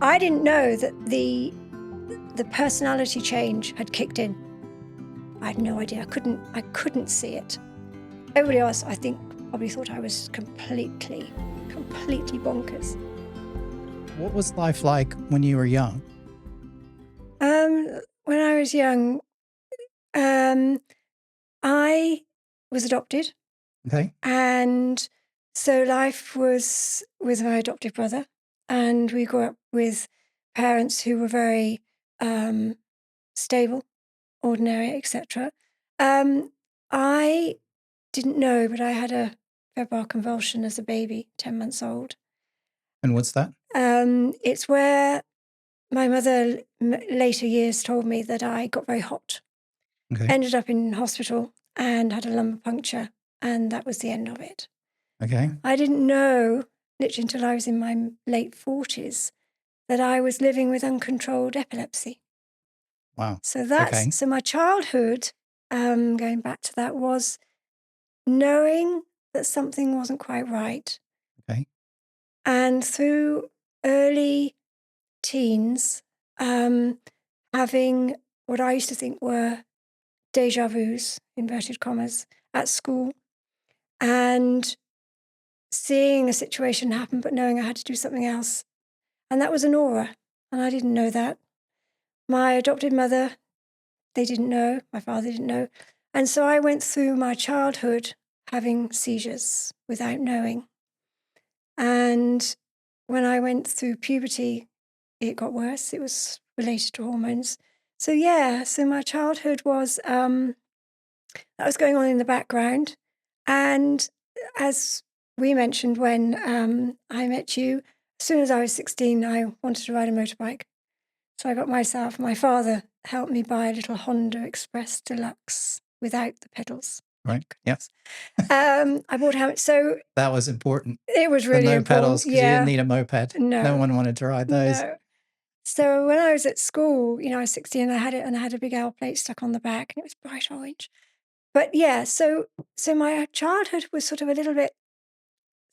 I didn't know that the personality change had kicked in. I had no idea. I couldn't see it. Everybody else, I think, probably thought I was completely bonkers. What was life like when you were young? When I was young, I was adopted. Okay. And so life was with my adopted brother, and we grew up with parents who were very stable, ordinary, etc. I didn't know, but I had a febrile convulsion as a baby, 10 months old. And what's that? It's where my mother later years told me that I got very hot, Okay. ended up in hospital and had a lumbar puncture, and that was the end of it. Okay. I didn't know, literally until I was in my late 40s, that I was living with uncontrolled epilepsy. Wow. So Okay. so my childhood, going back to that, was knowing that something wasn't quite right. Okay. And through early teens, having what I used to think were déjà vus, inverted commas, at school, and seeing a situation happen, but knowing I had to do something else. And that was an aura, and I didn't know that. My adopted mother, they didn't know. My father didn't know. And so I went through my childhood having seizures without knowing. And when I went through puberty, it got worse. It was related to hormones. So yeah, so my childhood was that was going on in the background. And as we mentioned when I met you, as soon as I was 16, I wanted to ride a motorbike. So I got my father helped me buy a little Honda Express Deluxe without the pedals. Right. Yes. I bought helmet. So that was important. it was really no important. pedals because you didn't need a moped. No. No one wanted to ride those. No. So when I was at school, I was 16 and I had it, and I had a big L plate stuck on the back, and it was bright orange. But yeah, so my childhood was sort of a little bit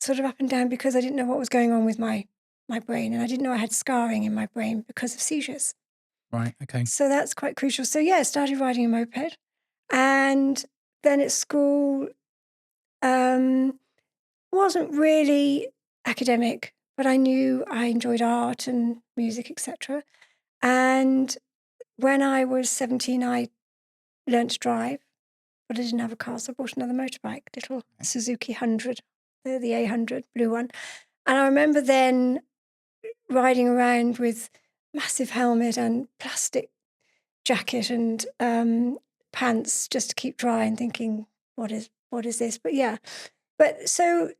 sort of up and down because I didn't know what was going on with my brain, and I didn't know I had scarring in my brain because of seizures. Right. Okay. So that's quite crucial. So yeah, I started riding a moped, and then at school, wasn't really academic, but I knew I enjoyed art and music, etc. And when I was 17, I learnt to drive, but I didn't have a car, so I bought another motorbike, little Suzuki 100, the A100, blue one. And I remember then riding around with massive helmet and plastic jacket and pants just to keep dry, and thinking, what is this? But yeah, but so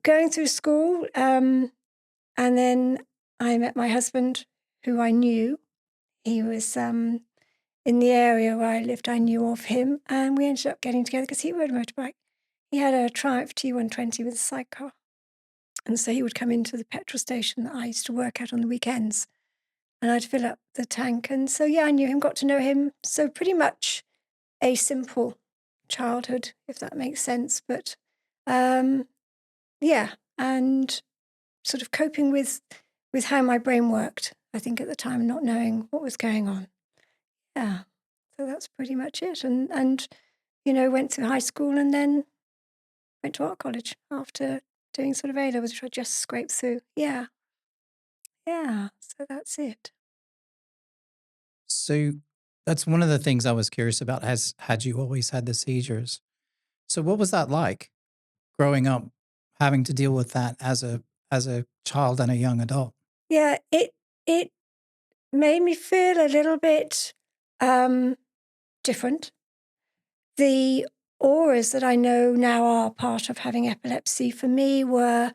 going through school, and then I met my husband, who I knew. He was in the area where I lived. I knew of him, and we ended up getting together because he rode a motorbike. He had a Triumph T120 with a sidecar, and so he would come into the petrol station that I used to work at on the weekends, and I'd fill up the tank. And so, yeah, I knew him, got to know him. So pretty much a simple childhood, if that makes sense. But yeah, and sort of coping with how my brain worked, I think at the time, not knowing what was going on. Yeah, so that's pretty much it. And went through high school and then went to art college after doing sort of A-levels, which I just scraped through. Yeah. Yeah, so that's it. So that's one of the things I was curious about. Had you always had the seizures? So what was that like growing up, having to deal with that as a child and a young adult? Yeah, it made me feel a little bit different. The auras that I know now are part of having epilepsy for me were,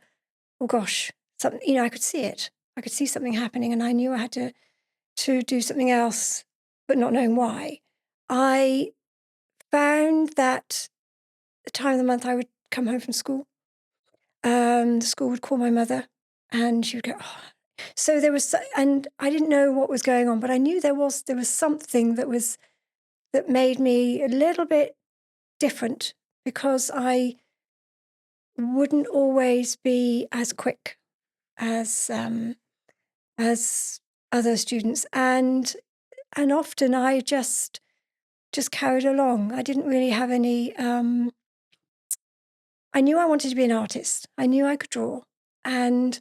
oh gosh, something, I could see it. I could see something happening, and I knew I had to do something else, but not knowing why. I found that the time of the month I would come home from school, the school would call my mother, and she would go, oh. So there was, and I didn't know what was going on, but I knew there was something that made me a little bit different, because I wouldn't always be as quick as as other students, and often I just carried along. I didn't really have any. I knew I wanted to be an artist. I knew I could draw, and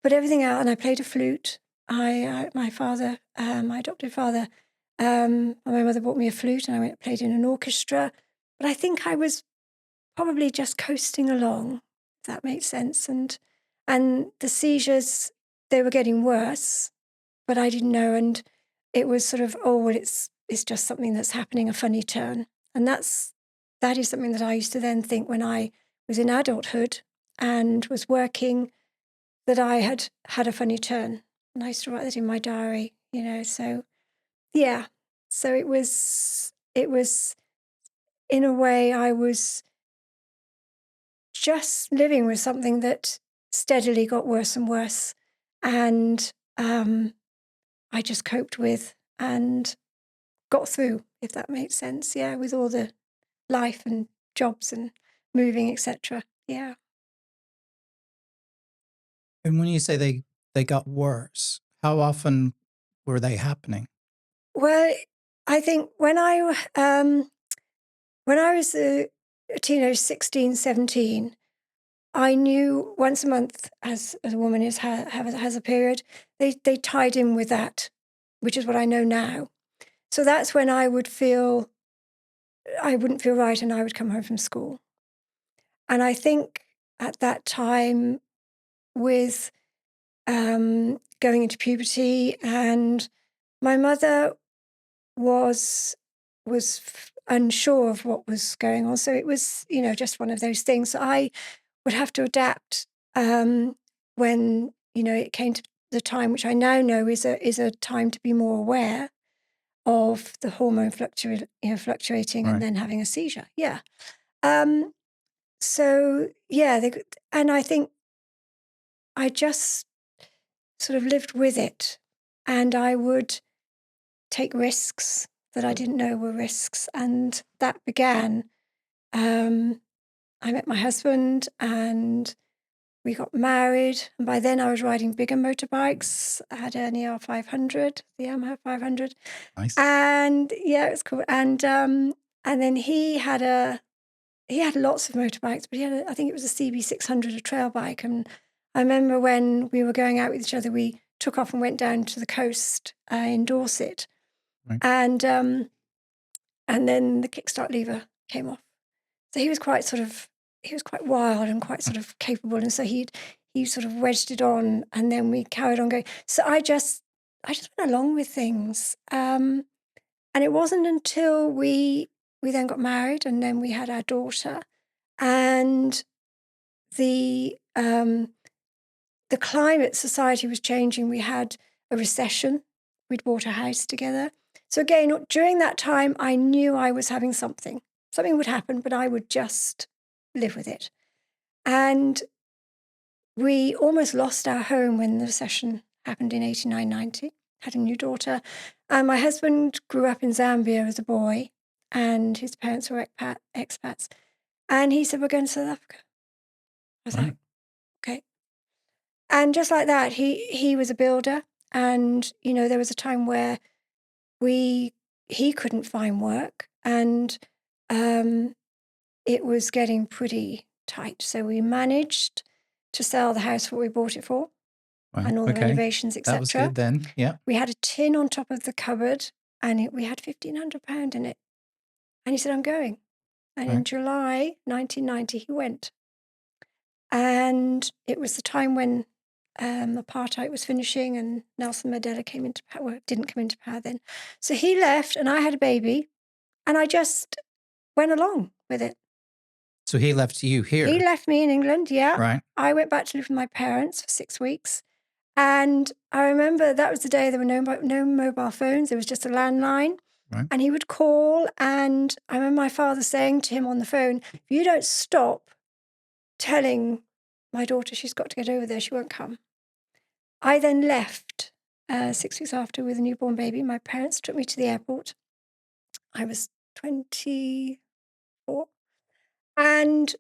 put everything out. And I played a flute. My father, my adopted father, my mother bought me a flute, and I went and played in an orchestra. But I think I was probably just coasting along, if that makes sense. And the seizures, they were getting worse, but I didn't know. And it was sort of, oh, well, it's just something that's happening, a funny turn. And that is something that I used to then think when I was in adulthood and was working, that I had had a funny turn. And I used to write that in my diary, so yeah. So it was in a way, I was just living with something that steadily got worse and worse. And I just coped with and got through, if that makes sense. Yeah, with all the life and jobs and moving, etc. Yeah. And when you say they got worse, how often were they happening? Well, I think when I was a teenage, 16, 17, I knew once a month, as a woman has a period, they tied in with that, which is what I know now. So that's when I wouldn't feel right, and I would come home from school. And I think at that time, with going into puberty, and my mother was unsure of what was going on. So it was, just one of those things. So I would have to adapt when, it came to the time, which I now know is a time to be more aware of the hormone fluctuating and Right. then having a seizure. Yeah. Um, so yeah, and I think I just sort of lived with it, and I would take risks that I didn't know were risks. And that began, I met my husband and we got married. And by then I was riding bigger motorbikes. I had an ER 500, the Yamaha 500. Nice. And yeah, it was cool. And then he had lots of motorbikes, but I think it was a CB 600, a trail bike. And I remember when we were going out with each other, we took off and went down to the coast in Dorset. Right. And then the kickstart lever came off. So he was quite wild and quite sort of capable. And so he sort of wedged it on, and then we carried on going. So I just went along with things. And it wasn't until we then got married, and then we had our daughter, and the climate, society was changing. We had a recession. We'd bought a house together. So again, during that time, I knew I was having something. Something would happen, but I would just live with it. And we almost lost our home when the recession happened in 89, 90. Had a new daughter. And my husband grew up in Zambia as a boy, and his parents were expats. And he said, "We're going to South Africa." I was Right. like, "Okay." And just like that, he was a builder. And, there was a time where he couldn't find work, and it was getting pretty tight. So we managed to sell the house for what we bought it for, Wow. and all the Okay. renovations, That was etc. good then. Yeah. We had a tin on top of the cupboard, and we had £1,500 in it. And he said, "I'm going." And in Right. July 1990, he went. And it was the time when apartheid was finishing, and Nelson Mandela came into power. Well, didn't come into power then. So he left, and I had a baby, and I just went along with it. So he left you He here. left me in England, yeah. Right. I went back to live with my parents for 6 weeks. And I remember that was the day there were no mobile phones. There was just a landline. Right. And he would call, and I remember my father saying to him on the phone, "If you don't stop telling my daughter she's got to get over there, she won't come." I then left 6 weeks after with a newborn baby. My parents took me to the airport. I was 24. And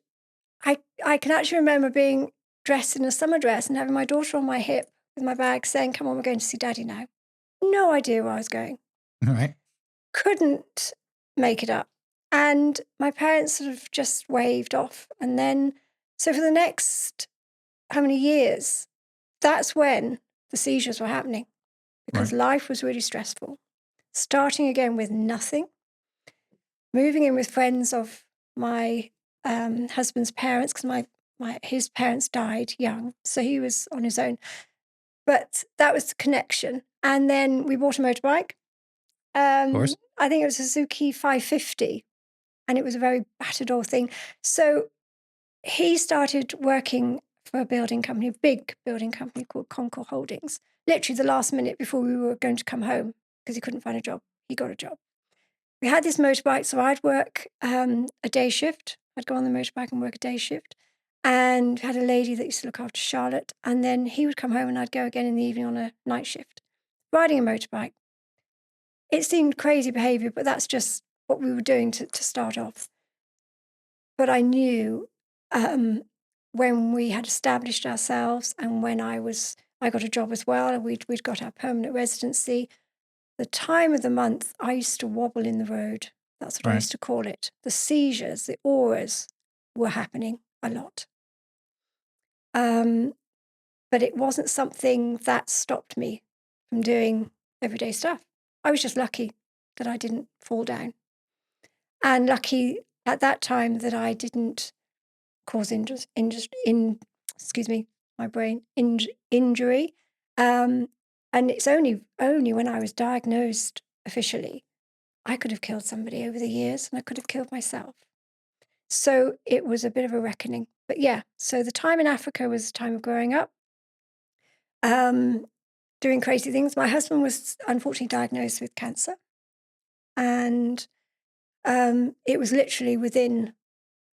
I can actually remember being dressed in a summer dress and having my daughter on my hip with my bag saying, come on, we're going to see Daddy now. No idea where I was going. Right. Couldn't make it up. And my parents sort of just waved off. And then, so for the next how many years, that's when the seizures were happening because Right. life was really stressful. Starting again with nothing, moving in with friends of my husband's parents because his parents died young, so he was on his own. But that was the connection. And then we bought a motorbike. Of course. I think it was a Suzuki 550, and it was a very battered old thing. So he started working for a building company, a big building company called Concord Holdings, literally the last minute before we were going to come home because he couldn't find a job. He got a job. We had this motorbike, so I'd work a day shift. I'd go on the motorbike and work a day shift. And we had a lady that used to look after Charlotte. And then he would come home and I'd go again in the evening on a night shift, riding a motorbike. It seemed crazy behavior, but that's just what we were doing to start off. But I knew when we had established ourselves and when I got a job as well, and we'd got our permanent residency, the time of the month I used to wobble in the road. That's what I Right. used to call it. The seizures, the auras were happening a lot. But it wasn't something that stopped me from doing everyday stuff. I was just lucky that I didn't fall down. And lucky at that time that I didn't cause injury. And it's only when I was diagnosed officially, I could have killed somebody over the years and I could have killed myself. So it was a bit of a reckoning. But yeah, so the time in Africa was a time of growing up, doing crazy things. My husband was unfortunately diagnosed with cancer. And it was literally within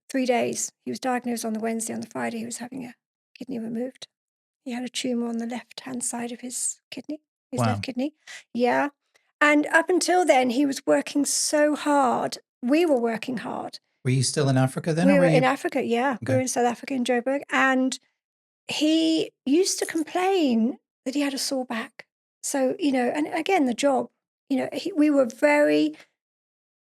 3 days. He was diagnosed on the Wednesday. On the Friday, he was having a kidney removed. He had a tumor on the left-hand side of his kidney, his left Wow. kidney. Yeah. And up until then, he was working so hard. We were working hard. Were you still in Africa then, or We were were in you? Africa, yeah. We were Okay. in South Africa, in Joburg. And he used to complain that he had a sore back. So, and again, the job, we were very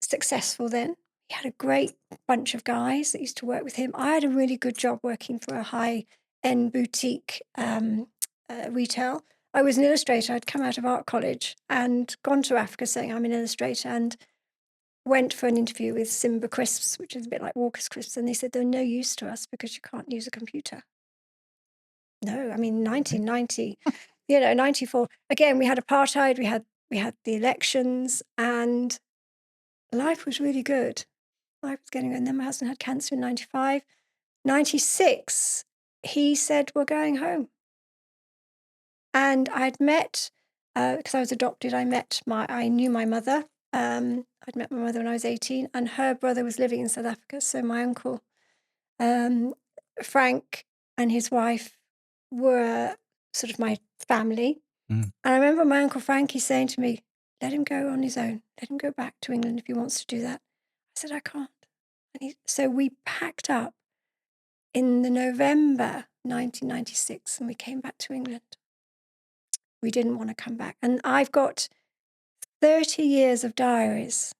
successful then. He had a great bunch of guys that used to work with him. I had a really good job working for a high-end boutique retail. I was an illustrator. I'd come out of art college and gone to Africa saying I'm an illustrator and went for an interview with Simba Crisps, which is a bit like Walker's Crisps, and they said they're no use to us because you can't use a computer. No, I mean 1990, 94. Again, we had apartheid, we had the elections, and life was really good. Life was getting good. And then my husband had cancer in 95. 96, he said, we're going home. And I'd met, because I was adopted, I knew my mother. I'd met my mother when I was 18, and her brother was living in South Africa. So my uncle, Frank, and his wife were sort of my family. Mm. And I remember my Uncle Frankie saying to me, let him go on his own. Let him go back to England if he wants to do that. I said, I can't. So we packed up in the November 1996 and we came back to England. We didn't want to come back. And I've got 30 years of diaries.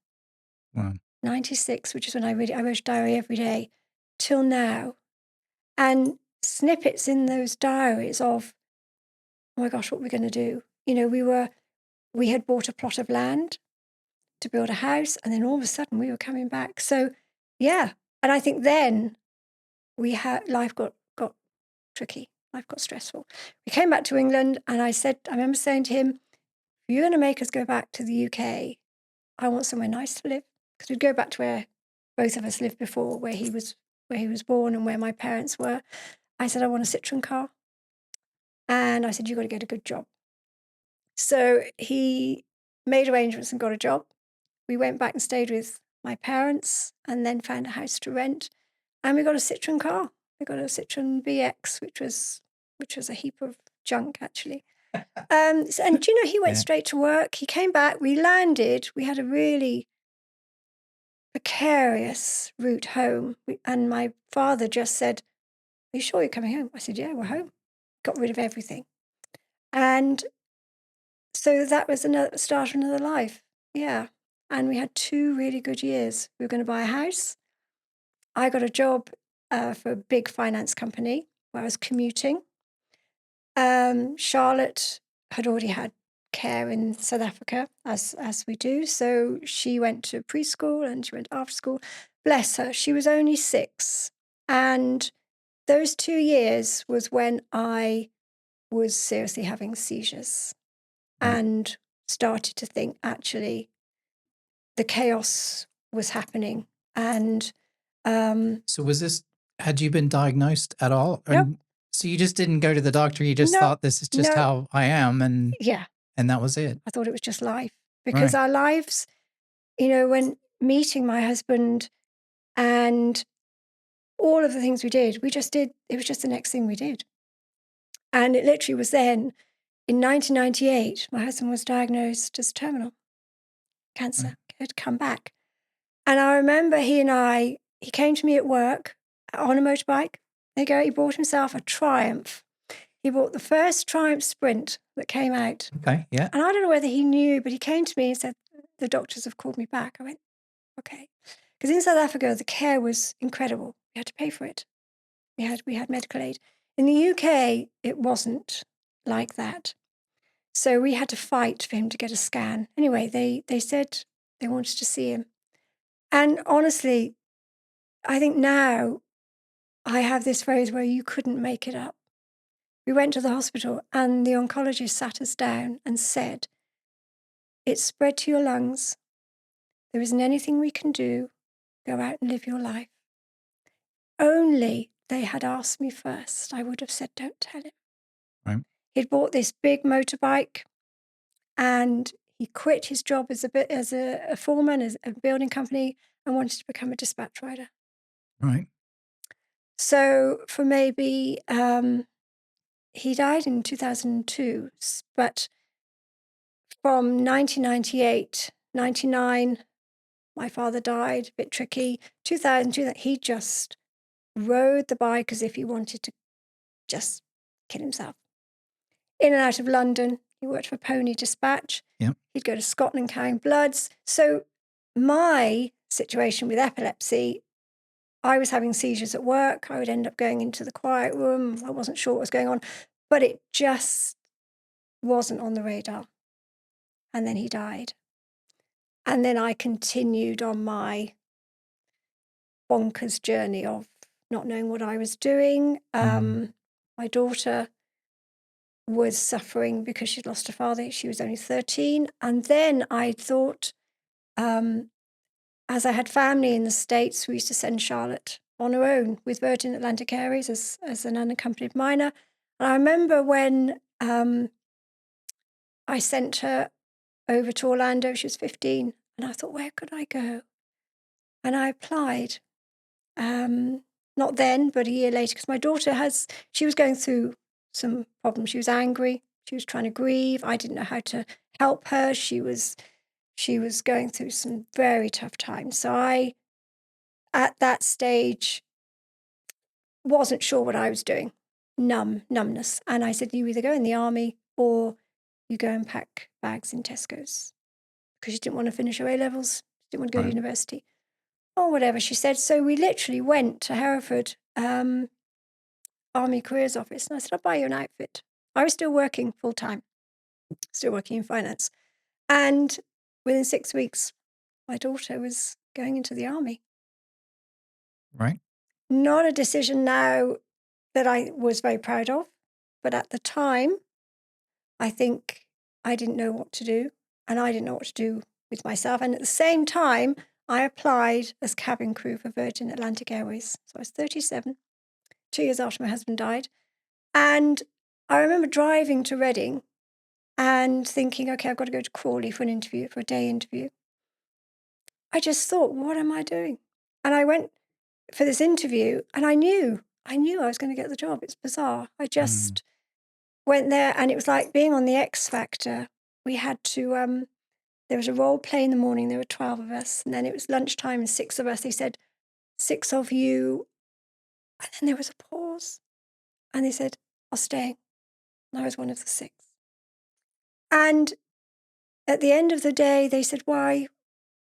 Wow. 96, which is when I wrote a diary every day, till now. And snippets in those diaries of, oh my gosh, what we're going to do. We had bought a plot of land to build a house, and then all of a sudden we were coming back. So, yeah. And I think then life got tricky. Life got stressful. We came back to England, and I remember saying to him, if you're going to make us go back to the UK, I want somewhere nice to live. Because we'd go back to where both of us lived before, where he was born and where my parents were. I said, I want a Citroen car. And I said, you've got to get a good job. So he made arrangements and got a job. We went back and stayed with my parents and then found a house to rent. And we got a Citroen car. We got a Citroen BX, which was a heap of junk, actually. And he went Yeah. straight to work. He came back. We landed. We had a really precarious route home. And my father just said, are you sure you're coming home? I said, yeah, we're home. Got rid of everything. And so that was another start of another life. Yeah. And we had 2 really good years. We were gonna buy a house. I got a job, for a big finance company where I was commuting. Charlotte had already had care in South Africa, as we do, so she went to preschool and she went after school. Bless her, she was only 6, and those 2 years was when I was seriously having seizures Right. and started to think, actually, the chaos was happening, and, So had you been diagnosed at all? nope, And so you just didn't go to the doctor, you just no, thought this is just no, how I am yeah, and that was it. I thought it was just life because Right. our lives, when meeting my husband and all of the things we did, we just did, it was just the next thing we did. And it literally was then in 1998, my husband was diagnosed as terminal Right. cancer, had come back. And I remember he came to me at work on a motorbike. There you go, he bought himself a Triumph. He bought the first Triumph Sprint that came out. Okay. Yeah. And I don't know whether he knew, but he came to me and said, the doctors have called me back. I went, okay. Because in South Africa, the care was incredible. We had to pay for it. We had medical aid. In the UK, it wasn't like that. So we had to fight for him to get a scan. Anyway, they said they wanted to see him. And honestly, I think now I have this phrase where you couldn't make it up. We went to the hospital and the oncologist sat us down and said, it's spread to your lungs. There isn't anything we can do. Go out and live your life. Only they had asked me first, I would have said, don't tell him. Right. He'd bought this big motorbike and he quit his job as a foreman, as a building company, and wanted to become a dispatch rider. Right. So for maybe, he died in 2002, but from 1998, 99, my father died, a bit tricky. 2002, he just rode the bike as if he wanted to just kill himself. In and out of London. He worked for Pony Dispatch. Yeah. He'd go to Scotland carrying bloods. So my situation with epilepsy, I was having seizures at work. I would end up going into the quiet room. I wasn't sure what was going on, but it just wasn't on the radar. And then he died. And then I continued on my bonkers journey of not knowing what I was doing. Mm. My daughter was suffering because she'd lost her father. She was only 13. And then I thought, um, as I had family in the States, we used to send Charlotte on her own with Virgin Atlantic Airways as an unaccompanied minor. And I remember when I sent her over to Orlando, she was 15, and I thought, where could I go? And I applied. Not then, but a year later, because my daughter she was going through some problems. She was angry. She was trying to grieve. I didn't know how to help her. She was going through some very tough times. So at that stage, wasn't sure what I was doing. Numbness. And I said, you either go in the army or you go and pack bags in Tesco's. Because she didn't want to finish her A-levels. She didn't want to go to Right. university. Or whatever she said. So we literally went to Hereford Army Careers Office, and I said, I'll buy you an outfit. I was still working full time, still working in finance. And within 6 weeks, my daughter was going into the army. Right. Not a decision now that I was very proud of, but at the time, I think I didn't know what to do, and I didn't know what to do with myself. And at the same time, I applied as cabin crew for Virgin Atlantic Airways. So I was 37, 2 years after my husband died. And I remember driving to Reading and thinking, okay, I've got to go to Crawley for an interview, for a day interview. I just thought, what am I doing? And I went for this interview and I knew I was going to get the job. It's bizarre. I Mm. just went there and it was like being on the X Factor. We had to, there was a role play in the morning. There were 12 of us. And then it was lunchtime and 6 of us. They said, 6 of you. And then there was a pause. And they said, I'll stay. And I was one of the 6. And at the end of the day, they said, why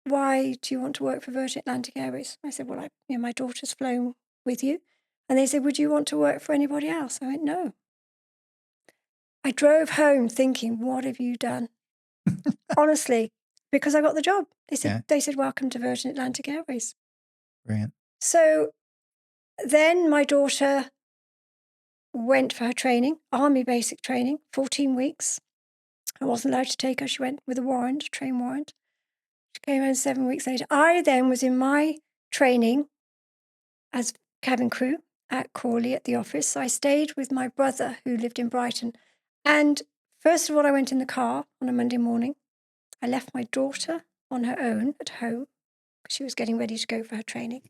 do you want to work for Virgin Atlantic Airways? I said, well, my daughter's flown with you. And they said, would you want to work for anybody else? I went, no. I drove home thinking, what have you done? Honestly, because I got the job. They said, welcome to Virgin Atlantic Airways. Brilliant. So then my daughter went for her training, Army basic training, 14 weeks. I wasn't allowed to take her. She went with a warrant, a train warrant. She came home 7 weeks later. I then was in my training as cabin crew at Crawley at the office. So I stayed with my brother who lived in Brighton. And first of all, I went in the car on a Monday morning. I left my daughter on her own at home because she was getting ready to go for her training.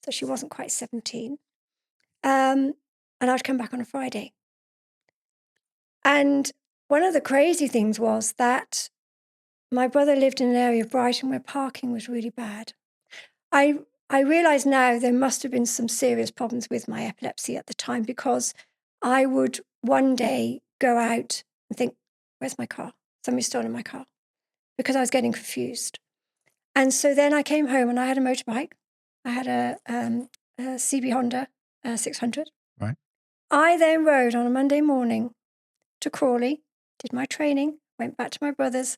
So she wasn't quite 17. And I would come back on a Friday. And one of the crazy things was that my brother lived in an area of Brighton where parking was really bad. I realise now there must have been some serious problems with my epilepsy at the time, because I would one day go out and think, where's my car? Somebody's stolen my car, because I was getting confused. And so then I came home and I had a motorbike. I had a CB Honda 600. Right. I then rode on a Monday morning to Crawley, did my training, went back to my brother's,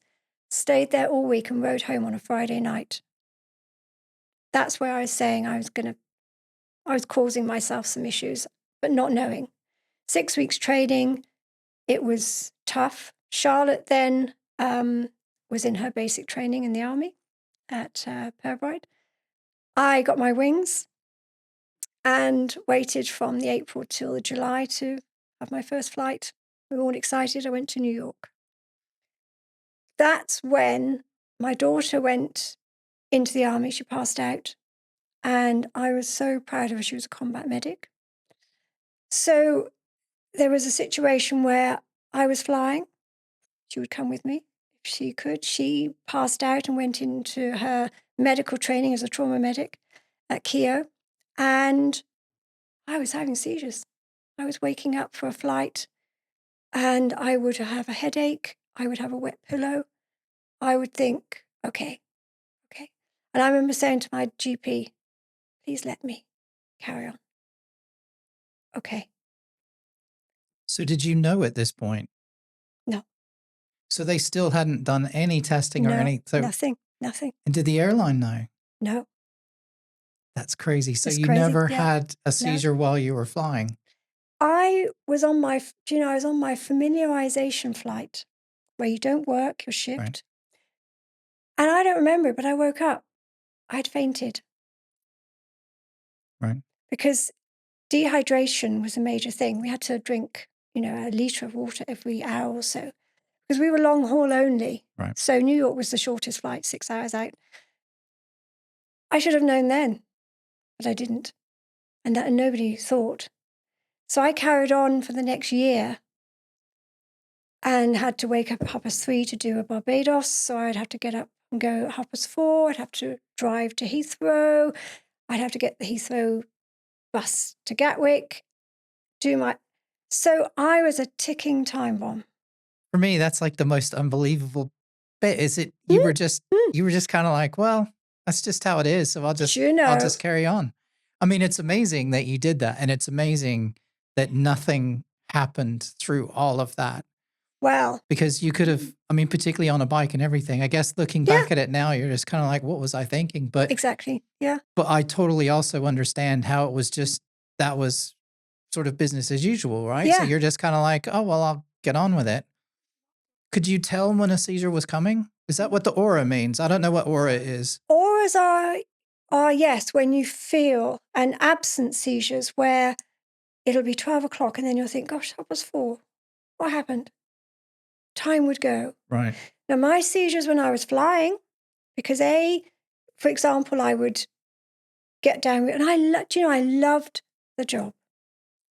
stayed there all week and rode home on a Friday night. That's where I was saying I was causing myself some issues, but not knowing. 6 weeks training, it was tough. Charlotte then was in her basic training in the Army at Purbright. I got my wings and waited from the April till the July to have my first flight. We were all excited. I went to New York. That's when my daughter went into the Army. She passed out. And I was so proud of her. She was a combat medic. So there was a situation where I was flying. She would come with me if she could. She passed out and went into her medical training as a trauma medic at Keogh. And I was having seizures. I was waking up for a flight and I would have a headache. I would have a wet pillow. I would think, okay. And I remember saying to my GP, please let me carry on. Okay. So did you know at this point? No. So they still hadn't done any testing or any... So, nothing. And did the airline know? No. That's crazy. So It's you crazy, never yeah. had a seizure while you were flying? I was on my familiarization flight where you don't work your shift. Right. And I don't remember it, but I woke up. I'd fainted. Right. Because dehydration was a major thing. We had to drink, a litre of water every hour or so, because we were long haul only. Right. So New York was the shortest flight, 6 hours out. I should have known then, but I didn't. And nobody thought. So I carried on for the next year and had to wake up at 3:30 to do a Barbados. So I'd have to get up and go at 4:30. I'd have to drive to Heathrow. I'd have to get the Heathrow bus to Gatwick, So I was a ticking time bomb. For me, that's like the most unbelievable bit. Is it you were just kind of like, well, that's just how it is. So I'll just carry on. I mean, it's amazing that you did that, and it's amazing that nothing happened through all of that. Well, because you could have, I mean, particularly on a bike and everything. I guess looking back at it now, you're just kind of like, what was I thinking? But exactly, yeah. But I totally also understand how it was that was sort of business as usual, right? Yeah. So you're just kind of like, oh, well, I'll get on with it. Could you tell when a seizure was coming? Is that what the aura means? I don't know what aura is. Auras are yes, when you feel an absent seizures where it'll be 12 o'clock and then you'll think, gosh, that was 4. What happened? Time would go. Right. Now, my seizures when I was flying, because for example, I would get down with, and I loved the job.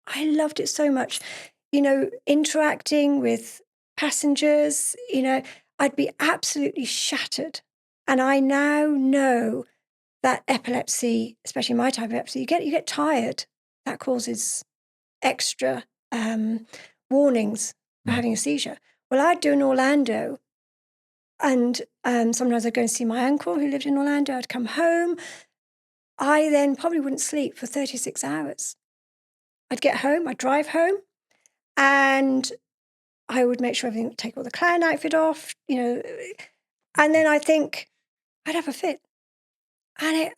I loved it so much. Interacting with passengers, I'd be absolutely shattered. And I now know that epilepsy, especially my type of epilepsy, you get tired. That causes extra warnings for having a seizure. Well, I'd do in Orlando, and sometimes I'd go and see my uncle who lived in Orlando. I'd come home. I then probably wouldn't sleep for 36 hours. I'd get home, I'd drive home, and I would make sure everything, take all the clown outfit off, and then I think I'd have a fit. And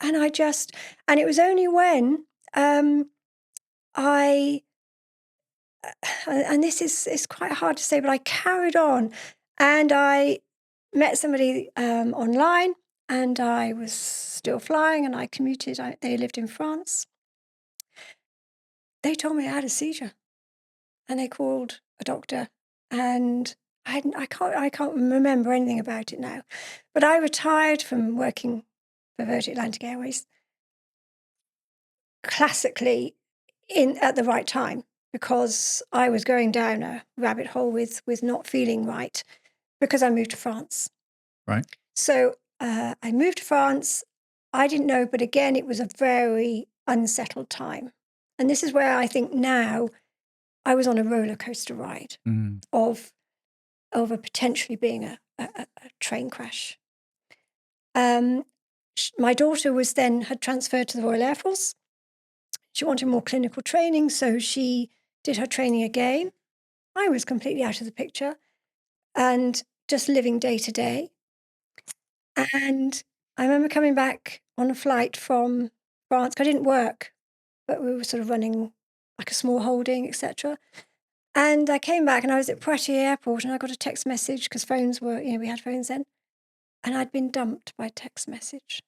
it was only when I, and this is quite hard to say, but I carried on, and I met somebody online, and I was still flying, and I commuted. They lived in France. They told me I had a seizure, and they called a doctor, and I can't remember anything about it now, but I retired from working for Virgin Atlantic Airways classically at the right time, because I was going down a rabbit hole with not feeling right, because I moved to France. Right. So I moved to France. I didn't know, but again, it was a very unsettled time. And this is where I think now I was on a roller coaster ride of a potentially being a train crash. My daughter had transferred to the Royal Air Force. She wanted more clinical training, so she did her training again. I was completely out of the picture and just living day to day. And I remember coming back on a flight from France. I didn't work, but we were sort of running like a small holding, etc. And I came back and I was at Poitiers Airport, and I got a text message, because phones were, we had phones then. And I'd been dumped by text message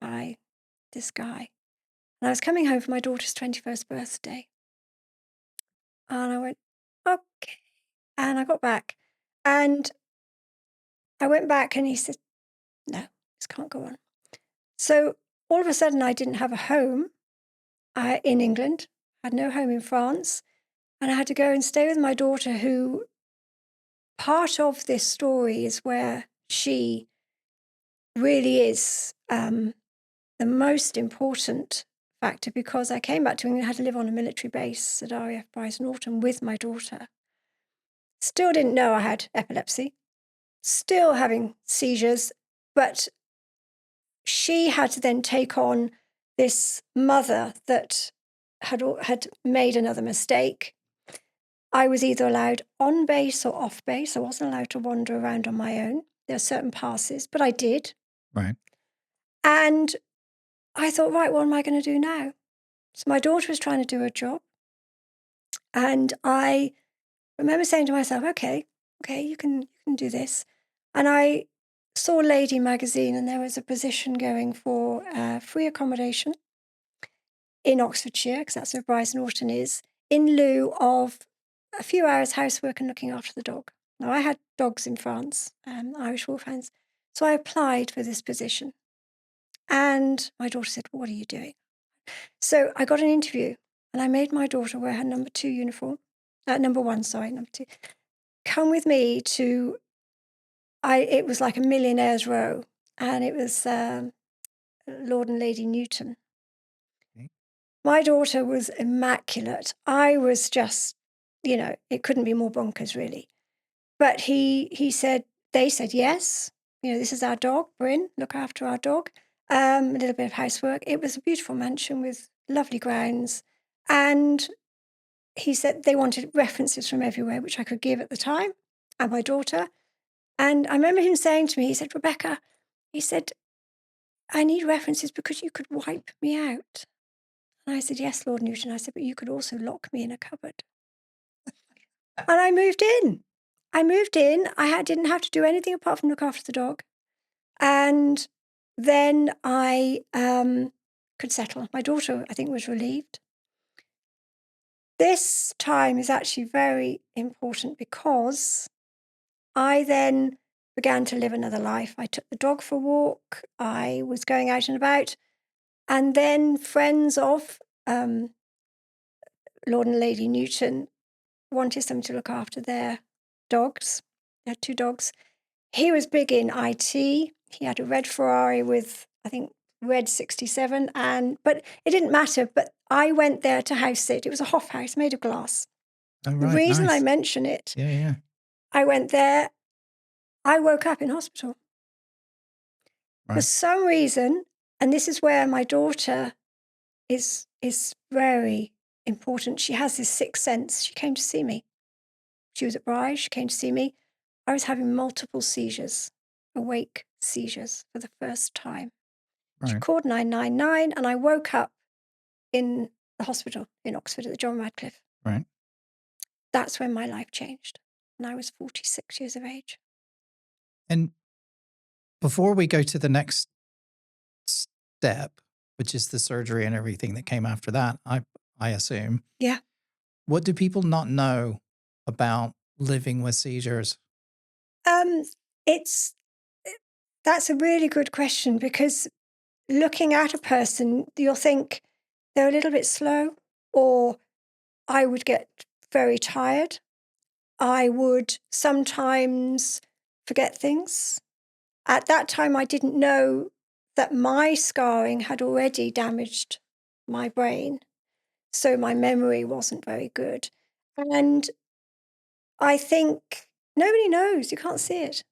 by this guy. And I was coming home for my daughter's 21st birthday. And I went, okay. And I got back, and I went back, and he said, no, this can't go on. So all of a sudden, I didn't have a home in England. I had no home in France. And I had to go and stay with my daughter, who, part of this story is where she really is the most important factor, because I came back to England, had to live on a military base at RAF Brize Norton with my daughter. Still didn't know I had epilepsy, still having seizures, but she had to then take on this mother that had made another mistake. I was either allowed on base or off base. I wasn't allowed to wander around on my own. There are certain passes, but I did. Right. And I thought, right, what am I going to do now? So my daughter was trying to do her job. And I remember saying to myself, okay, you can do this. And I saw Lady magazine, and there was a position going for free accommodation in Oxfordshire, because that's where Brize Norton is, in lieu of a few hours housework and looking after the dog. Now, I had dogs in France, Irish Wolfhounds, so I applied for this position. And my daughter said, what are you doing? So I got an interview, and I made my daughter wear her number 2 uniform. Number 1, sorry, number 2. Come with me to, it was like a millionaire's row, and it was Lord and Lady Newton. Okay. My daughter was immaculate. I was just, it couldn't be more bonkers, really. But they said, yes, this is our dog, Bryn, look after our dog. A little bit of housework. It was a beautiful mansion with lovely grounds. And he said they wanted references from everywhere, which I could give at the time, and my daughter. And I remember him saying to me, he said, Rebecca, he said, I need references because you could wipe me out. And I said, yes, Lord Newton. I said, but you could also lock me in a cupboard. And I moved in. I didn't have to do anything apart from look after the dog. And then I could settle. My daughter, I think, was relieved. This time is actually very important, because I then began to live another life. I took the dog for a walk. I was going out and about. And then friends of Lord and Lady Newton wanted someone to look after their dogs. They had 2 dogs. He was big in IT. He had a red Ferrari with, I think, red 67. But it didn't matter. But I went there to house sit. It was a Hoff house made of glass. Oh, The right. reason I Nice. mention it, Yeah. I went there. I woke up in hospital. For Right. some reason, and this is where my daughter is very important. She has this sixth sense. She came to see me. She was at Bryce. She came to see me. I was having multiple seizures, awake seizures for the first time. She Right. called 999, and I woke up in the hospital in Oxford at the John Radcliffe. Right. That's when my life changed. And I was 46 years of age. And before we go to the next step, which is the surgery and everything that came after that, I assume, Yeah. what do people not know about living with seizures? It's that's a really good question, because looking at a person, you'll think they're a little bit slow, or I would get very tired. I would sometimes forget things. At that time, I didn't know that my scarring had already damaged my brain, so my memory wasn't very good. And I think nobody knows, you can't see it.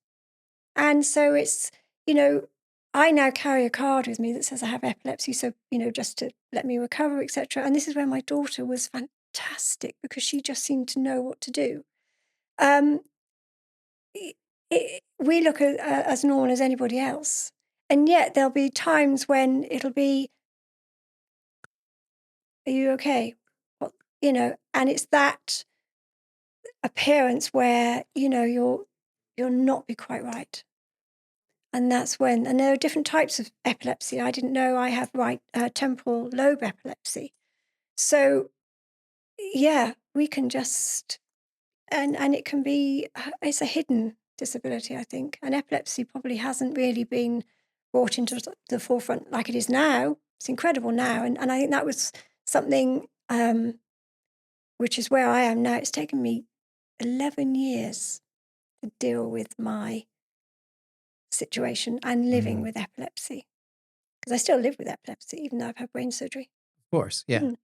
And so it's, you know, I now carry a card with me that says I have epilepsy, so, just to let me recover, etc. And this is where my daughter was fantastic, because she just seemed to know what to do. Um, we look at as normal as anybody else, and yet there'll be times when it'll be, "Are you okay?" Well, and it's that appearance where you'll not be quite right. And that's when, and there are different types of epilepsy. I didn't know I have temporal lobe epilepsy. So yeah, we can just, and it can be, it's a hidden disability, I think. And epilepsy probably hasn't really been brought into the forefront like it is now. It's incredible now. And I think that was something, which is where I am now. It's taken me 11 years to deal with my situation and living Mm, with epilepsy. Because I still live with epilepsy, even though I've had brain surgery. of course. Yeah. Mm.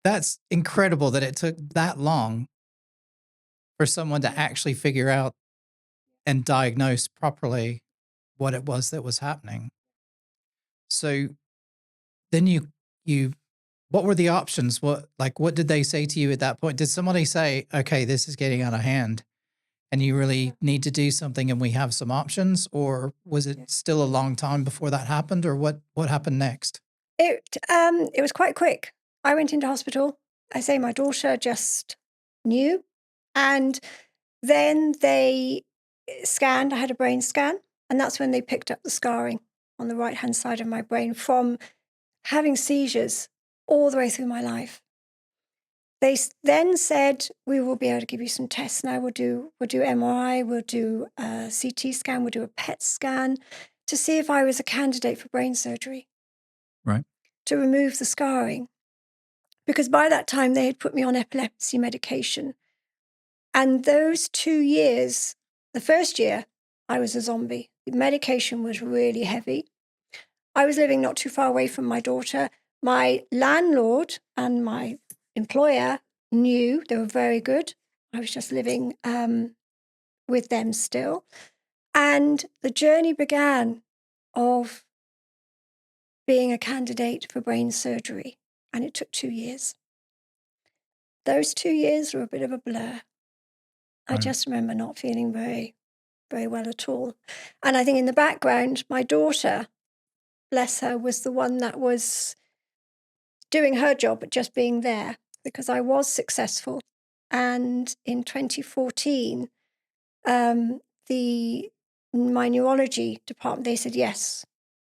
That's incredible that it took that long for someone to actually figure out and diagnose properly what it was that was happening. So then you what were the options? What did they say to you at that point? Did somebody say, "Okay, this is getting out of hand and you really need to do something and we have some options," or was Yeah. it still a long time before that happened, or what happened next? It was quite quick. I went into hospital. I say my daughter just knew, and then they scanned. I had a brain scan, and that's when they picked up the scarring on the right-hand side of my brain from having seizures all the way through my life. They then said, "We will be able to give you some tests now. We'll do MRI, we'll do a CT scan, we'll do a PET scan to see if I was a candidate for brain surgery Right. to remove the scarring." Because by that time they had put me on epilepsy medication. And those 2 years, the first year, I was a zombie. The medication was really heavy. I was living not too far away from my daughter. My landlord and my employer knew, they were very good. I was just living with them still. And the journey began of being a candidate for brain surgery. And it took 2 years. Those 2 years were a bit of a blur. I Right. just remember not feeling very, very well at all. And I think in the background, my daughter, bless her, was the one that was doing her job, but just being there, because I was successful. And in 2014, the my neurology department, they said, yes,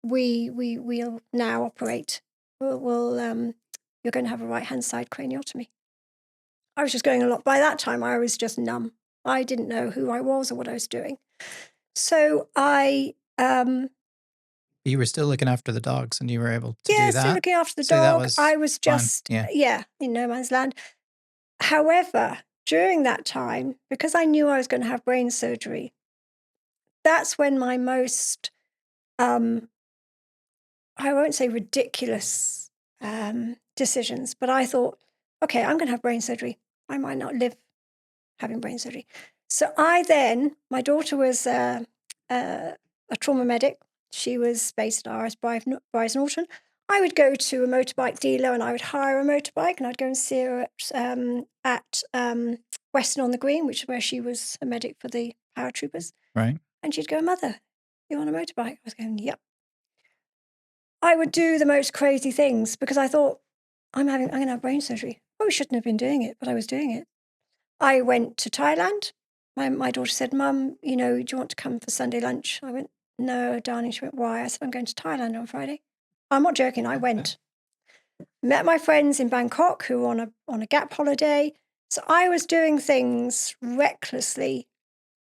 we'll now operate. You're going to have a right-hand side craniotomy. I was just going along. By that time, I was just numb. I didn't know who I was or what I was doing. So You were still looking after the dogs and you were able to yeah, do still that. looking after the So that dog. I was was fine. just, Yeah. yeah, in no man's land. However, during that time, because I knew I was going to have brain surgery, that's when my most, um, I won't say ridiculous decisions, but I thought, okay, I'm going to have brain surgery. I might not live having brain surgery. So my daughter was a trauma medic. She was based at RS Bryce Norton. I would go to a motorbike dealer and I would hire a motorbike and I'd go and see her at Weston on the Green, which is where she was a medic for the paratroopers. Right. And she'd go, "Mother, you want a motorbike?" I was going, "Yep." I would do the most crazy things because I thought, I'm going to have brain surgery. Probably shouldn't have been doing it, but I was doing it. I went to Thailand. My daughter said, "Mum, do you want to come for Sunday lunch?" I went, "No, darling." She went, "Why?" I said, "I'm going to Thailand on Friday." I'm not joking. I went. Met my friends in Bangkok who were on a gap holiday. So I was doing things recklessly,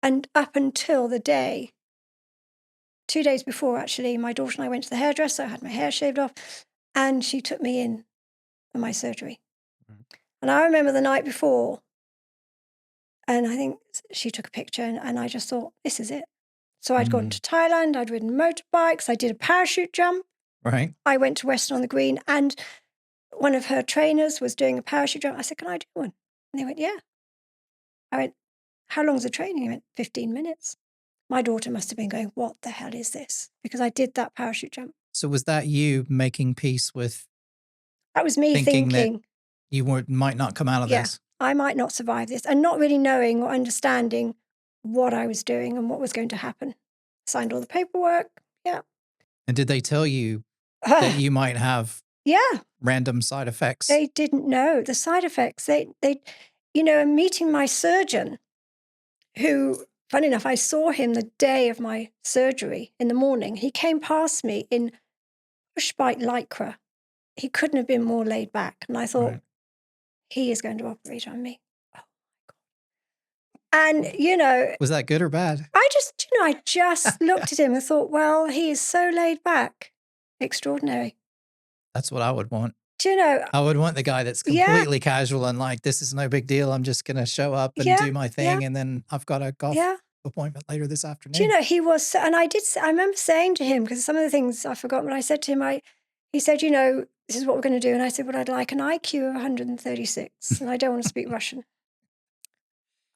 and up until the day, 2 days before, actually, my daughter and I went to the hairdresser. I had my hair shaved off, and she took me in for my surgery. And I remember the night before, and I think she took a picture, and I just thought, this is it. So I'd gone to Thailand, I'd ridden motorbikes, I did a parachute jump. Right. I went to Weston on the Green, and one of her trainers was doing a parachute jump. I said, "Can I do one?" And they went, "Yeah." I went, "How long's the training?" He went, 15 minutes. My daughter must have been going, "What the hell is this?" Because I did that parachute jump. So was that you making peace with That was me thinking that thinking, you might not come out of yeah, this? I might not survive this, and not really knowing or understanding what I was doing and what was going to happen. Signed all the paperwork. Yeah. And did they tell you that you might have Yeah, random side effects? they didn't know the side effects. And meeting my surgeon, who, funny enough, I saw him the day of my surgery in the morning. He came past me in push-bike lycra. He couldn't have been more laid back. And I thought, Right. he is going to operate on me. Oh, my God. And, Was that good or bad? I just looked at him and thought, well, he is so laid back. Extraordinary. That's what I would want. Do you know? I would want the guy that's Yeah. completely casual and like, this is no big deal. I'm just going to show up and Yeah, do my thing. yeah. And then I've got a golf Yeah. appointment later this afternoon. Do you know, he was, and I remember saying to him, because some of the things I forgot, but I said to him, he said, "This is what we're going to do." And I said, "Well, I'd like an IQ of 136, and I don't want to speak Russian.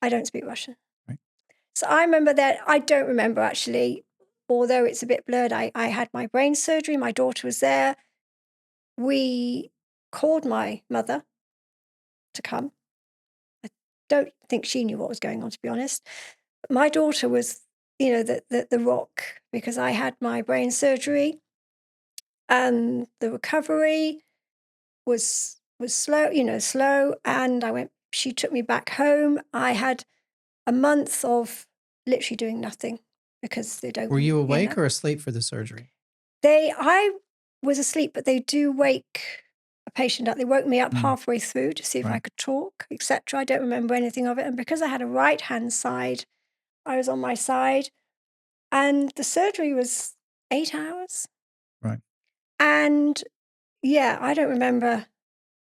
I don't speak Russian." Right. So I remember that. I don't remember, actually, although it's a bit blurred. I had my brain surgery. My daughter was there. We called my mother to come. I don't think she knew what was going on, to be honest. But my daughter was, the rock, because I had my brain surgery and the recovery was slow. And she took me back home. I had a month of literally doing nothing because they don't. Were you awake or asleep for the surgery? I was asleep, but they do wake a patient up. They woke me up halfway through to see if I Right. could talk, etc. I don't remember anything of it. And because I had a right-hand side, I was on my side. And the surgery was 8 hours. Right. And yeah, I don't remember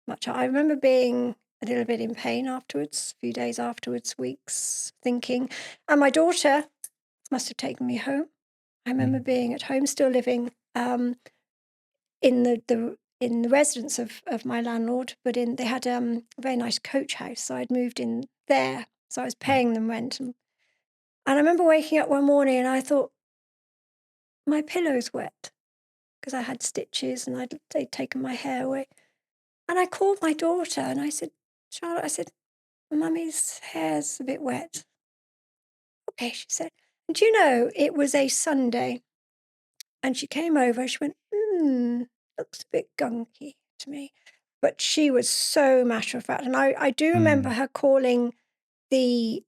much. I remember being a little bit in pain afterwards, a few days afterwards, weeks, thinking. And my daughter must have taken me home. I remember being at home, still living in the residence of my landlord, but they had a very nice coach house, so I'd moved in there. So I was paying them rent. And I remember waking up one morning and I thought, my pillow's wet, because I had stitches and they'd taken my hair away. And I called my daughter and I said, "Charlotte," I said, "Mummy's hair's a bit wet." "Okay," she said. And do you know, it was a Sunday. And she came over, she went, "Looks a bit gunky to me." But she was so matter of fact. And I do remember her calling the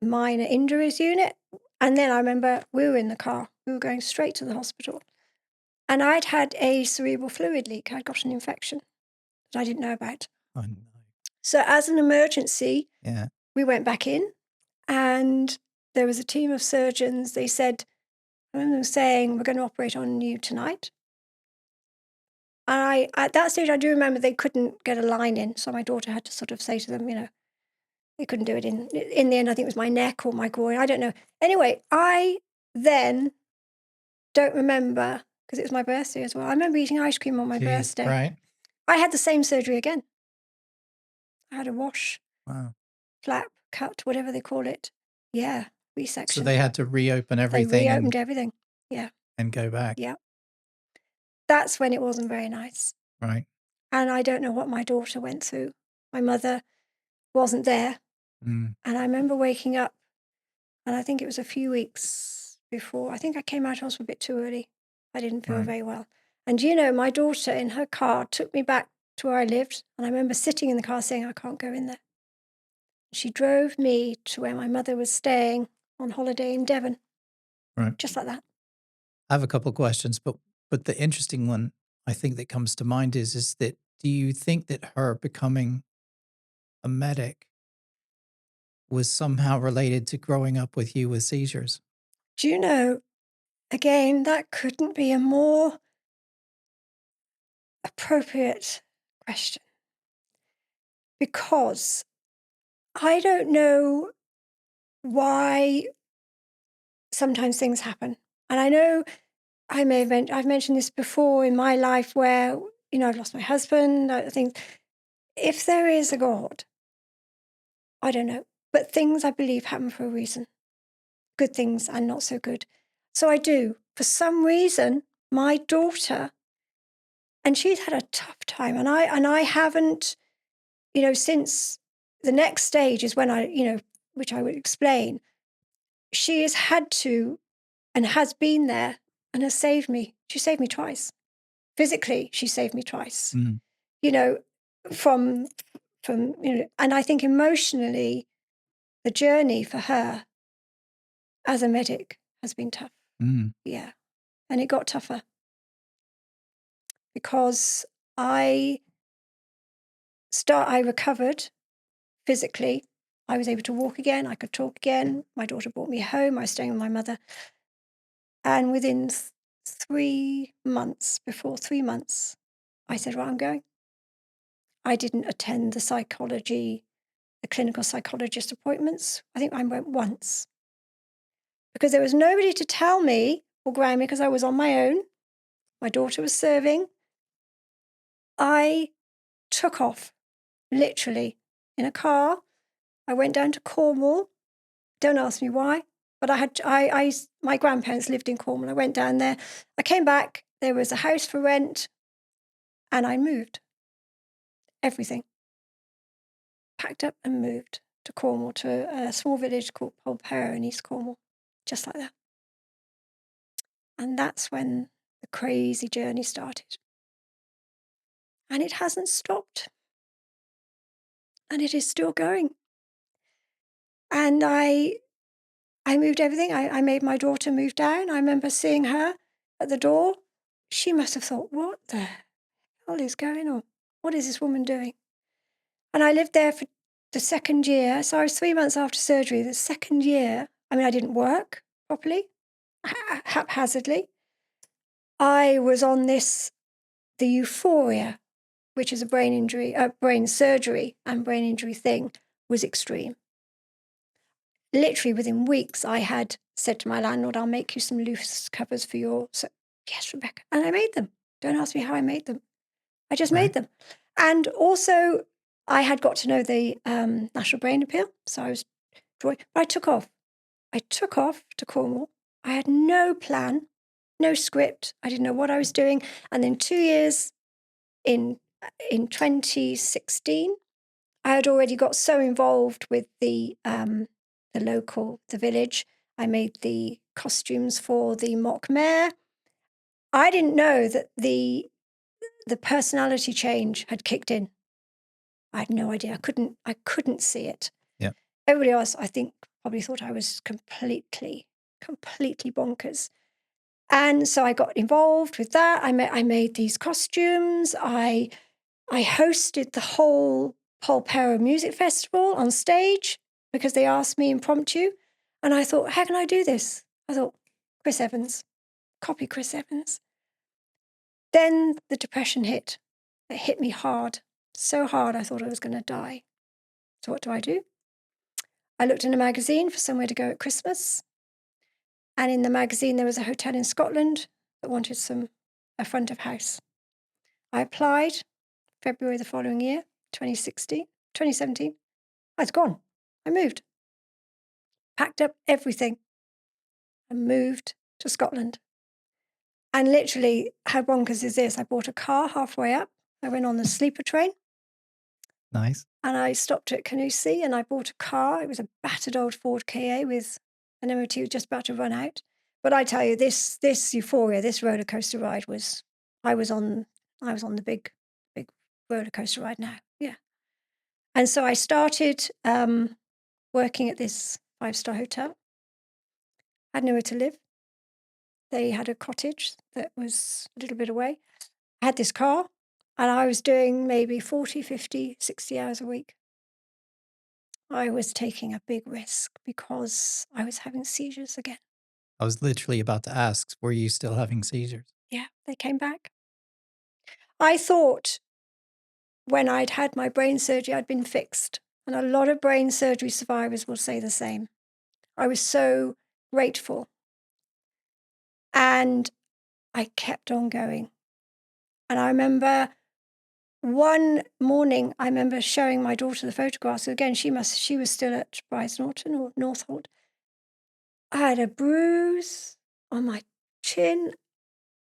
minor injuries unit. And then I remember we were in the car. We were going straight to the hospital. And I'd had a cerebral fluid leak. I'd got an infection that I didn't know about. Oh, no. So as an emergency, Yeah. we went back in and there was a team of surgeons. They said, I remember them saying, "We're going to operate on you tonight." And at that stage, I do remember they couldn't get a line in. So my daughter had to sort of say to them, they couldn't do it in the end. I think it was my neck or my groin. I don't know. Anyway, I then don't remember, because it was my birthday as well. I remember eating ice cream on my birthday. Right. I had the same surgery again. I had a wash Wow. flap. cut, whatever they call it. Yeah, So resection. they had to reopen They everything reopened everything. Yeah, and go back, yeah. That's when it wasn't very nice. right? And I don't know what my daughter went through. My mother wasn't there. Mm, And I remember waking up, and I think it was a few weeks before. I think I came out of hospital a bit too early. I didn't feel right. very well. And you know, my daughter in her car took me back to where I lived. And I remember sitting in the car saying, I can't go in there. She drove me to where my mother was staying on holiday in Devon, Right. just like that. I have a couple of questions, but the interesting one I think that comes to mind is that do you think that her becoming a medic was somehow related to growing up with you with seizures? Do you know, again, that couldn't be a more appropriate question because I don't know why sometimes things happen. And I know I've mentioned this before in my life where, you know, I've lost my husband. I think if there is a God, I don't know. But things I believe happen for a reason. Good things and not so good. So I do. For some reason, my daughter, and she's had a tough time, and I haven't, you know, since the next stage is when I, you know, which I would explain, she has had to and has been there and has saved me. She saved me twice. Physically, she saved me twice. Mm, You know, from you know, and I think emotionally, the journey for her as a medic has been tough. mm, Yeah. And it got tougher because I I recovered physically. I was able to walk again. I could talk again. My daughter brought me home. I was staying with my mother. And within 3 months, before 3 months, I said, well, I'm going. I didn't attend the clinical psychologist appointments. I think I went once because there was nobody to tell me or ground me because I was on my own. My daughter was serving. I took off, literally, in a car. I went down to Cornwall. Don't ask me why, but my grandparents lived in Cornwall. I went down there. I came back. There was a house for rent, and I moved everything, packed up and moved to Cornwall, to a small village called Polperro in East Cornwall, just like that. And that's when the crazy journey started. And it hasn't stopped. And it is still going. And I moved everything. I made my daughter move down. I remember seeing her at the door. She must have thought, what the hell is going on? What is this woman doing? And I lived there for the second year. So I was 3 months after surgery. The second year, I mean, I didn't work properly, haphazardly. I was on the euphoria, which is a brain surgery and brain injury thing, was extreme. Literally within weeks, I had said to my landlord, I'll make you some loose covers for your... So, yes, Rebecca. And I made them. Don't ask me how I made them. I just made right. them. And also, I had got to know the National Brain Appeal. So I was drawing. But I took off. I took off to Cornwall. I had no plan, no script. I didn't know what I was doing. And then 2 years in 2016, I had already got so involved with the village. I made the costumes for the mock mayor. I didn't know that the personality change had kicked in. I had no idea. I couldn't see it. Yeah. Everybody else, I think, probably thought I was completely bonkers. And so I got involved with that. I made these costumes. I hosted the whole Polperro Music Festival on stage because they asked me impromptu. And I thought, how can I do this? I thought, Chris Evans, copy Chris Evans. Then the depression hit. It hit me hard, so hard I thought I was going to die. So what do? I looked in a magazine for somewhere to go at Christmas. And in the magazine, there was a hotel in Scotland that wanted a front of house. I applied February the following year, 2017. I was gone. I moved, packed up everything and moved to Scotland. And literally, how bonkers is this? I bought a car halfway up. I went on the sleeper train Nice. and I stopped at Canusi and I bought a car. It was a battered old Ford KA with an MOT just about to run out. But I tell you, this euphoria, this roller coaster ride was, I was on the big roller coaster ride now. Yeah. And so I started working at this 5-star hotel. I had nowhere to live. They had a cottage that was a little bit away. I had this car and I was doing maybe 40, 50, 60 hours a week. I was taking a big risk because I was having seizures again. I was literally about to ask, were you still having seizures? Yeah, they came back. I thought when I'd had my brain surgery, I'd been fixed. And a lot of brain surgery survivors will say the same. I was so grateful. And I kept on going. And I remember one morning, I remember showing my daughter the photographs. So again, she was still at Brize Norton or Northolt. I had a bruise on my chin.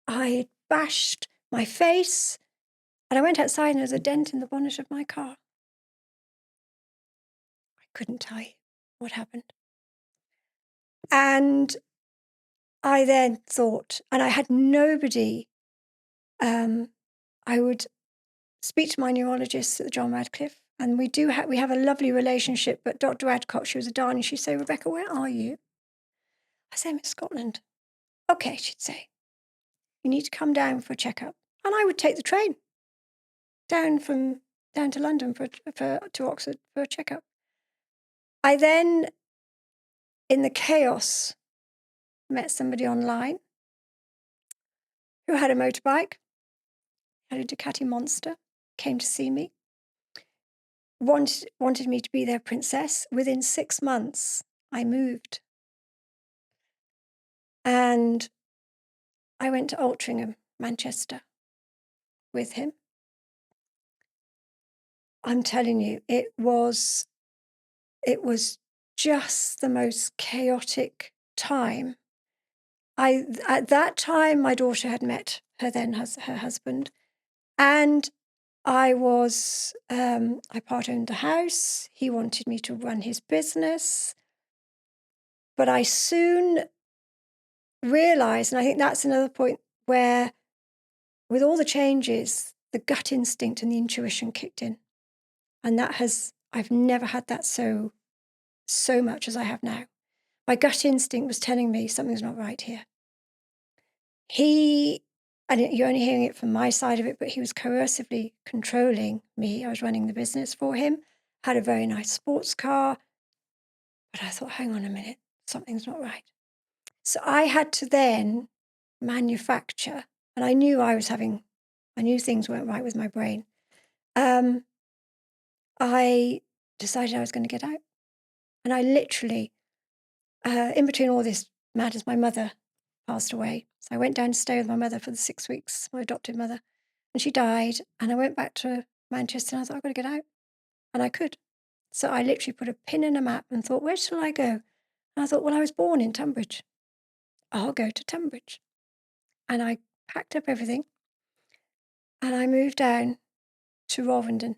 I had bashed my face. And I went outside and there was a dent in the bonnet of my car. I couldn't tell you what happened. And I then thought, and I had nobody, I would speak to my neurologist at the John Radcliffe, and we have a lovely relationship, but Dr. Adcock, she was a darling, she'd say, Rebecca, where are you? I say, I'm in Scotland. Okay, she'd say, you need to come down for a checkup. And I would take the train down to London to Oxford for a checkup. I then, in the chaos, met somebody online who had a motorbike, had a Ducati Monster, came to see me, wanted me to be their princess. Within 6 months, I moved. And I went to Altrincham, Manchester, with him. I'm telling you, it was just the most chaotic time. At that time, my daughter had met her husband, and I part-owned the house. He wanted me to run his business, but I soon realized, and I think that's another point where, with all the changes, the gut instinct and the intuition kicked in. And I've never had that so much as I have now. My gut instinct was telling me something's not right here. And you're only hearing it from my side of it, but he was coercively controlling me. I was running the business for him, had a very nice sports car. But I thought, hang on a minute, something's not right. So I had to then manufacture, and I knew things weren't right with my brain. I decided I was going to get out. And I literally, in between all this madness, my mother passed away. So I went down to stay with my mother for the 6 weeks, my adopted mother. And she died. And I went back to Manchester and I thought, I've got to get out. And I could. So I literally put a pin in a map and thought, where shall I go? And I thought, well, I was born in Tunbridge. I'll go to Tunbridge. And I packed up everything and I moved down to Rovenden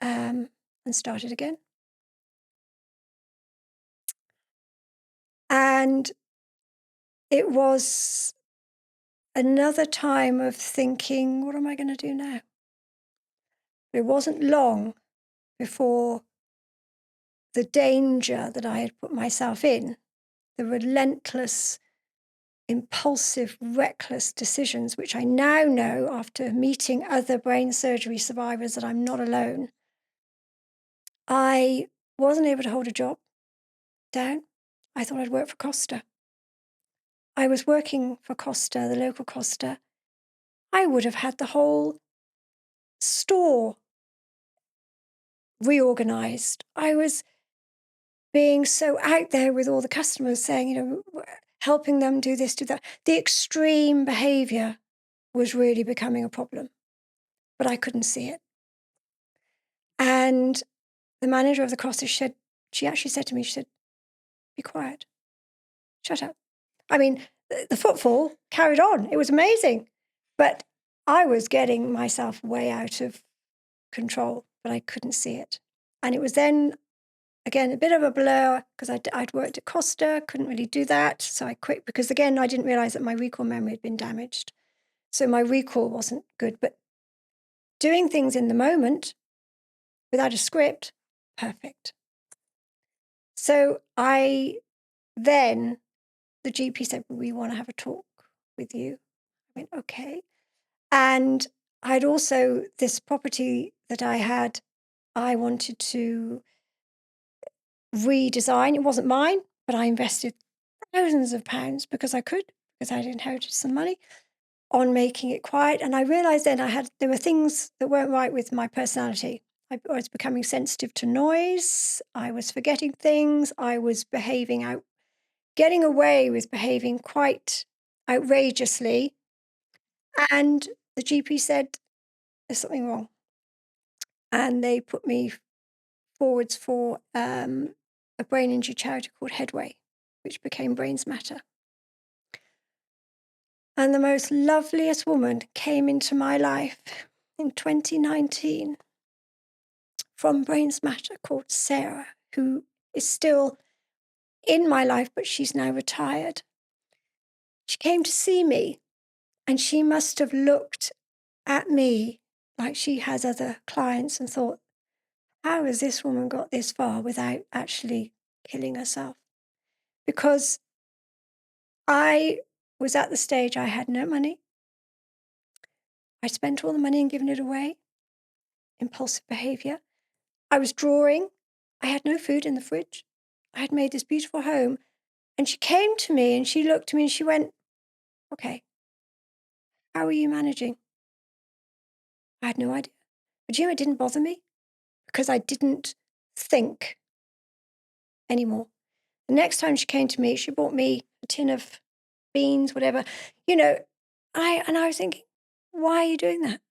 and started again. And it was another time of thinking, what am I going to do now? It wasn't long before the danger that I had put myself in, the relentless, impulsive, reckless decisions, which I now know after meeting other brain surgery survivors that I'm not alone. I wasn't able to hold a job down. I thought I'd work for Costa. I was working for Costa, the local Costa. I would have had the whole store reorganized. I was being so out there with all the customers saying, helping them do this, do that. The extreme behavior was really becoming a problem, but I couldn't see it. And the manager of the Costa said, She actually said to me, she said, "Be quiet. Shut up." I mean, the footfall carried on. It was amazing. But I was getting myself way out of control, but I couldn't see it. And it was then, again, a bit of a blur because I'd worked at Costa, couldn't really do that. So I quit because, again, I didn't realize that my recall memory had been damaged. So my recall wasn't good. But doing things in the moment without a script, perfect. So then the GP said, "We want to have a talk with you." I went, "Okay." And I'd also, this property that I had, I wanted to redesign. It wasn't mine, but I invested thousands of pounds because I could, because I'd inherited some money on making it quiet. And I realized then there were things that weren't right with my personality. I was becoming sensitive to noise. I was forgetting things. I was getting away with behaving quite outrageously. And the GP said, "There's something wrong." And they put me forwards for a brain injury charity called Headway, which became Brains Matter. And the most loveliest woman came into my life in 2019 from Brains Matter called Sarah, who is still in my life, but she's now retired. She came to see me, and she must have looked at me like she has other clients and thought, how has this woman got this far without actually killing herself? Because I was at the stage I had no money. I spent all the money and given it away. Impulsive behavior. I was drawing. I had no food in the fridge. I had made this beautiful home. And she came to me and she looked at me and she went, "Okay, how are you managing?" I had no idea. But you know, it didn't bother me because I didn't think anymore. The next time she came to me, she bought me a tin of beans, whatever. You know, I was thinking, why are you doing that?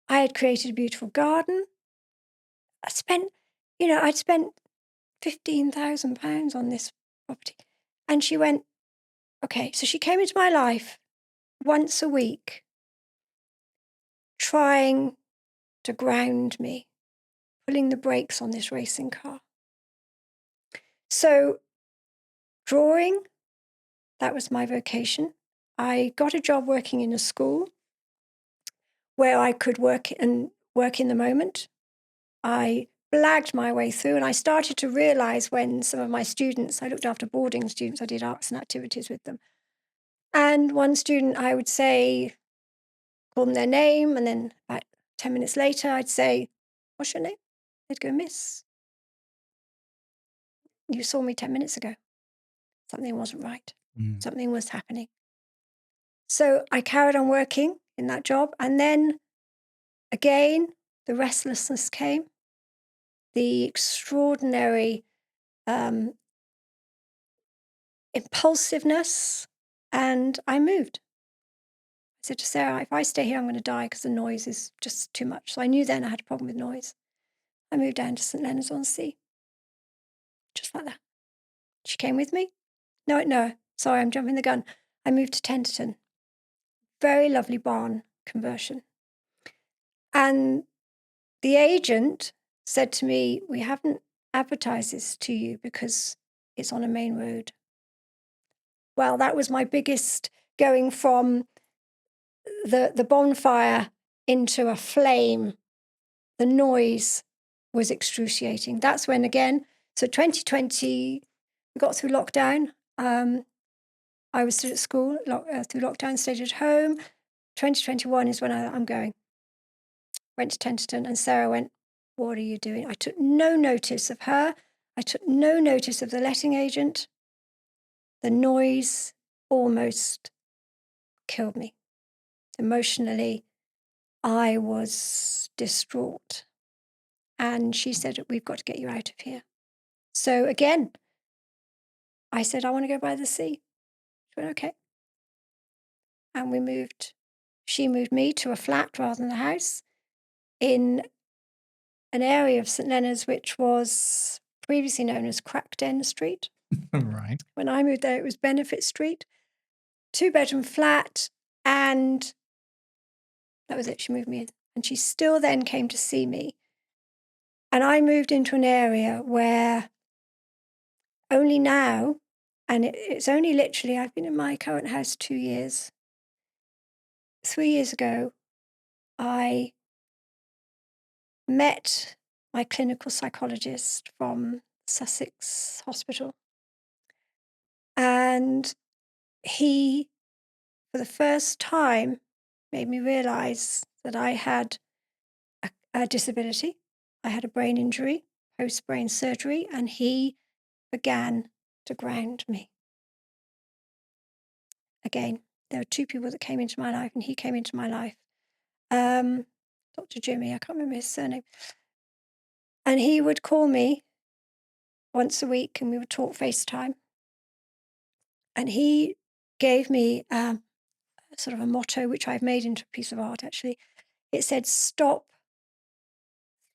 I had created a beautiful garden. I'd spent £15,000 on this property. And she went, "Okay." So she came into my life once a week, trying to ground me, pulling the brakes on this racing car. So drawing, that was my vocation. I got a job working in a school where I could work in the moment. I blagged my way through, and I started to realize when some of my students, I looked after boarding students, I did arts and activities with them. And one student, I would say, call them their name, and then about 10 minutes later, I'd say, "What's your name?" They'd go, "Miss, you saw me 10 minutes ago. Something wasn't right. Mm. Something was happening." So I carried on working in that job. And then again, the restlessness came, the extraordinary impulsiveness, and I moved. I said to Sarah, "If I stay here, I'm going to die because the noise is just too much." So I knew then I had a problem with noise. I moved down to St Leonard's on Sea, just like that. She came with me. No, sorry, I'm jumping the gun. I moved to Tenterton. Very lovely barn conversion. And the agent said to me, "We haven't advertised this to you because it's on a main road." Well, that was my biggest, going from the bonfire into a flame. The noise was excruciating. That's when, again, so 2020, we got through lockdown. I was still at school through lockdown, stayed at home. 2021 is when I'm going. Went to Tenterton, and Sarah went, "What are you doing?" I took no notice of her. I took no notice of the letting agent. The noise almost killed me. Emotionally, I was distraught. And she said, "We've got to get you out of here." So again, I said, "I want to go by the sea." She went, "Okay." And we moved. She moved me to a flat rather than a house in an area of St Leonard's which was previously known as Crackden Street. Right. When I moved there, it was Benefit Street, 2-bedroom flat, and that was it. She moved me in. And she still then came to see me. And I moved into an area where only now, and it's only literally, I've been in my current house 2 years. 3 years ago, I met my clinical psychologist from Sussex Hospital. And he, for the first time, made me realise that I had a disability. I had a brain injury, post-brain surgery, and he began to ground me. Again, there were 2 people that came into my life, and he came into my life. Dr. Jimmy, I can't remember his surname. And he would call me once a week, and we would talk FaceTime. And he gave me sort of a motto, which I've made into a piece of art, actually. It said, stop,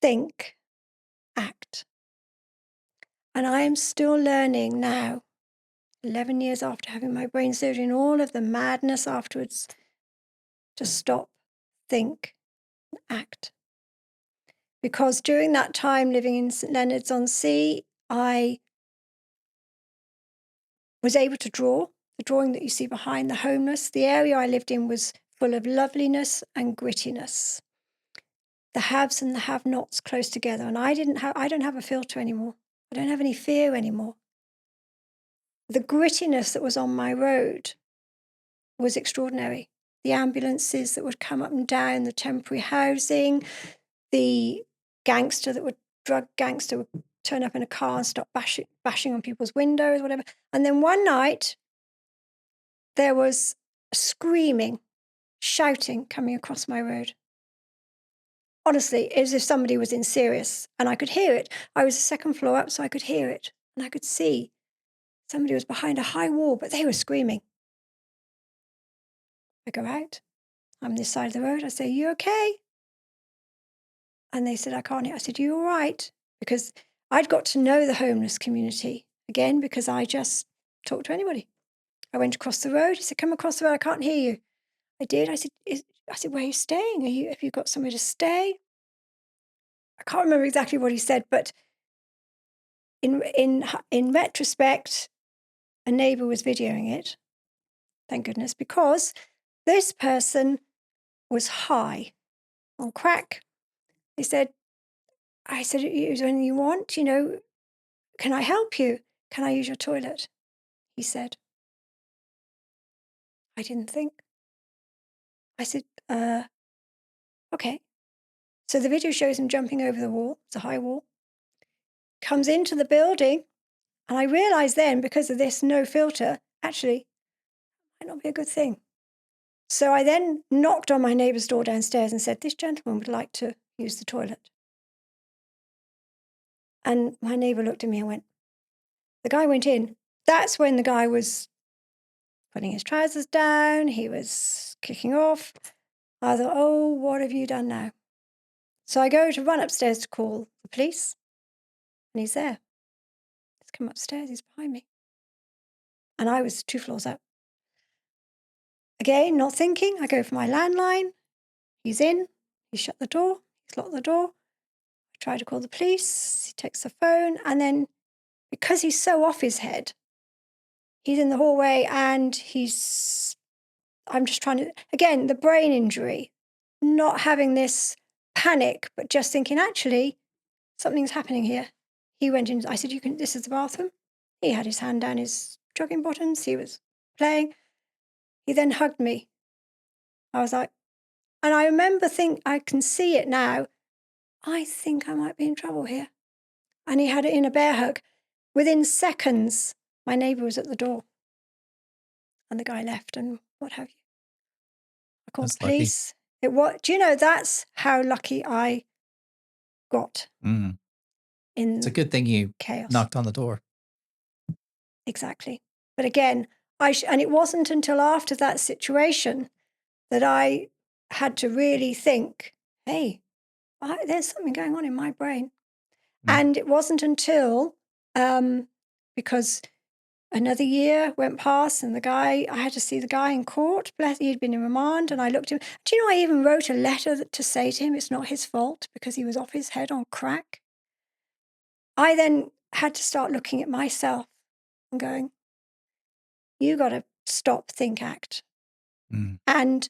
think, act. And I am still learning now, 11 years after having my brain surgery and all of the madness afterwards, to stop, think, and act. Because during that time living in St Leonards-on-Sea, I was able to draw. The drawing that you see behind the homeless, the area I lived in was full of loveliness and grittiness. The haves and the have-nots close together. And I don't have a filter anymore. I don't have any fear anymore. The grittiness that was on my road was extraordinary. The ambulances that would come up and down, the temporary housing, the drug gangster would turn up in a car and start bashing on people's windows, whatever. And then one night, there was screaming, shouting coming across my road. Honestly, as if somebody was in serious, and I could hear it. I was the second floor up, so I could hear it, and I could see somebody was behind a high wall, but they were screaming. I go out. I'm this side of the road. I say, you okay? And they said, I can't hear. I said, you all right? Because I'd got to know the homeless community, again, because I just talked to anybody. I went across the road. He said, come across the road. I can't hear you. I did. I said, where are you staying? Have you got somewhere to stay? I can't remember exactly what he said, but in retrospect, a neighbour was videoing it. Thank goodness, because this person was high on crack. I said, is there anything you want? Can I help you? Can I use your toilet? He said. I didn't think. I said, okay. So the video shows him jumping over the wall. It's a high wall. Comes into the building. And I realised then, because of this no filter, actually, might not be a good thing. So I then knocked on my neighbour's door downstairs and said, this gentleman would like to use the toilet. And my neighbour looked at me and went, the guy went in. That's when the guy was putting his trousers down. He was kicking off. I thought, oh, what have you done now? So I go to run upstairs to call the police. And he's there. He's come upstairs. He's behind me. And I was 2 floors up. Again, not thinking. I go for my landline. He's in. He shut the door. He's locked the door. I try to call the police. He takes the phone. And then, because he's so off his head, he's in the hallway and I'm just trying to, again, the brain injury, not having this panic, but just thinking, actually, something's happening here. He went in. I said, this is the bathroom. He had his hand down his jogging bottoms. He was playing. He then hugged me. I was like, and I remember I can see it now. I think I might be in trouble here. And he had it in a bear hug. Within seconds, my neighbour was at the door. And the guy left and what have you. I called That's the police. That's how lucky I got Mm. in It's a good thing you chaos. knocked on the door. Exactly. But again, and it wasn't until after that situation that I had to really think, hey, there's something going on in my brain. And it wasn't until because another year went past and I had to see the guy in court. He'd been in remand, and I looked at him. Do you know, I even wrote a letter to say to him it's not his fault because he was off his head on crack. I then had to start looking at myself and going, you got to stop, think, act. Mm. And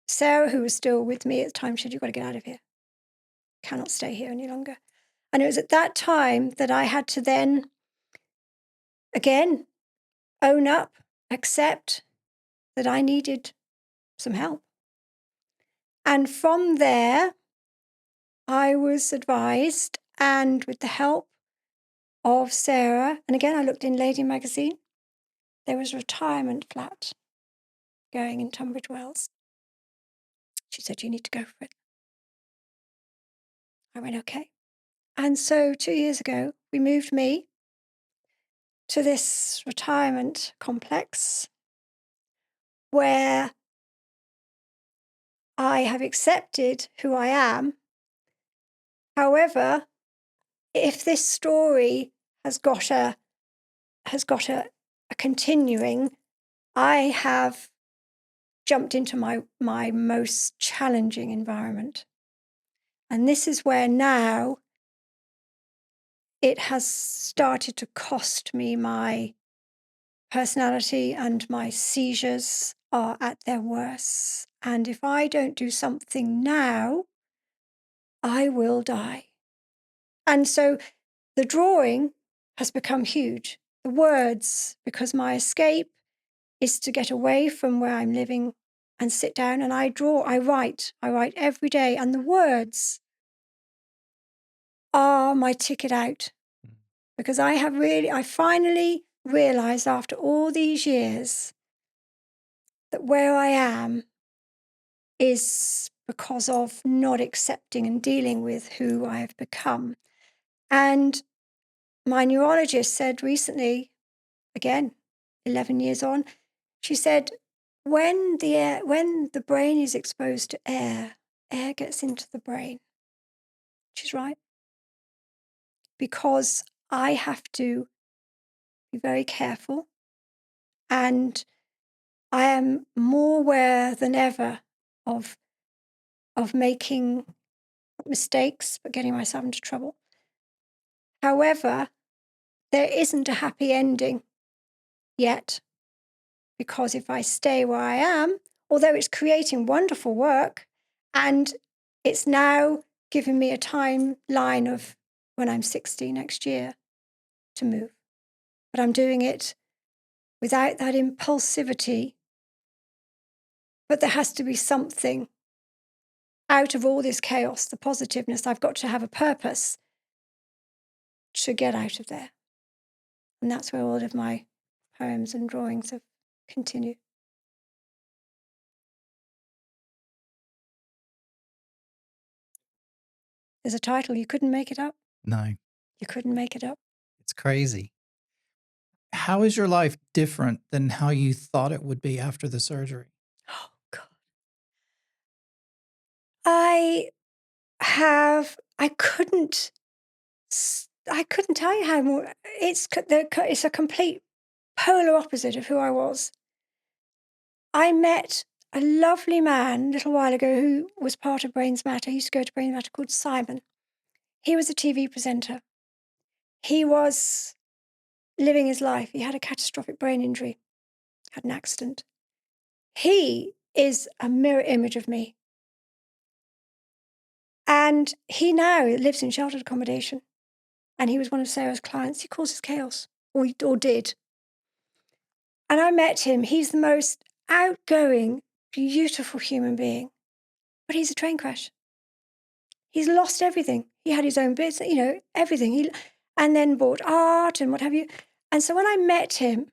Sarah, who was still with me at the time, said, you've got to get out of here. Cannot stay here any longer. And it was at that time that I had to then, again, own up, accept that I needed some help. And from there, I was advised, and with the help of Sarah, and again, I looked in Lady magazine, there was a retirement flat going in Tunbridge Wells. She said, you need to go for it. I went, okay. And so 2 years ago, we moved me to this retirement complex where I have accepted who I am. However, if this story has got a continuing, I have jumped into my most challenging environment. And this is where now it has started to cost me. My personality and my seizures are at their worst. And if I don't do something now, I will die. And so the drawing has become huge. The words, because my escape is to get away from where I'm living and sit down and I write every day. And the words are my ticket out, because I finally realized after all these years that where I am is because of not accepting and dealing with who I have become. And my neurologist said recently, again, 11 years on, she said, when the brain is exposed to air gets into the brain. She's right. Because I have to be very careful, and I am more aware than ever of making mistakes but getting myself into trouble. However, there isn't a happy ending yet, because if I stay where I am, although it's creating wonderful work, and it's now giving me a timeline of when I'm 60 next year to move, but I'm doing it without that impulsivity. But there has to be something out of all this chaos, the positiveness. I've got to have a purpose to get out of there. And that's where all of my poems and drawings have continued. There's a title, you couldn't make it up. No, You couldn't make it up. it's crazy. How is your life different than how you thought it would be after the surgery? Oh, God. I couldn't tell you how more, it's a complete polar opposite of who I was. I met a lovely man a little while ago who was part of Brains Matter. He used to go to Brains Matter, called Simon. He was a TV presenter. He was living his life. He had a catastrophic brain injury, had an accident. He is a mirror image of me. And he now lives in sheltered accommodation. And he was one of Sarah's clients. He causes chaos, or did. And I met him. He's the most outgoing, beautiful human being. But he's a train crash. He's lost everything. He had his own business, everything. And then bought art and what have you. And so when I met him,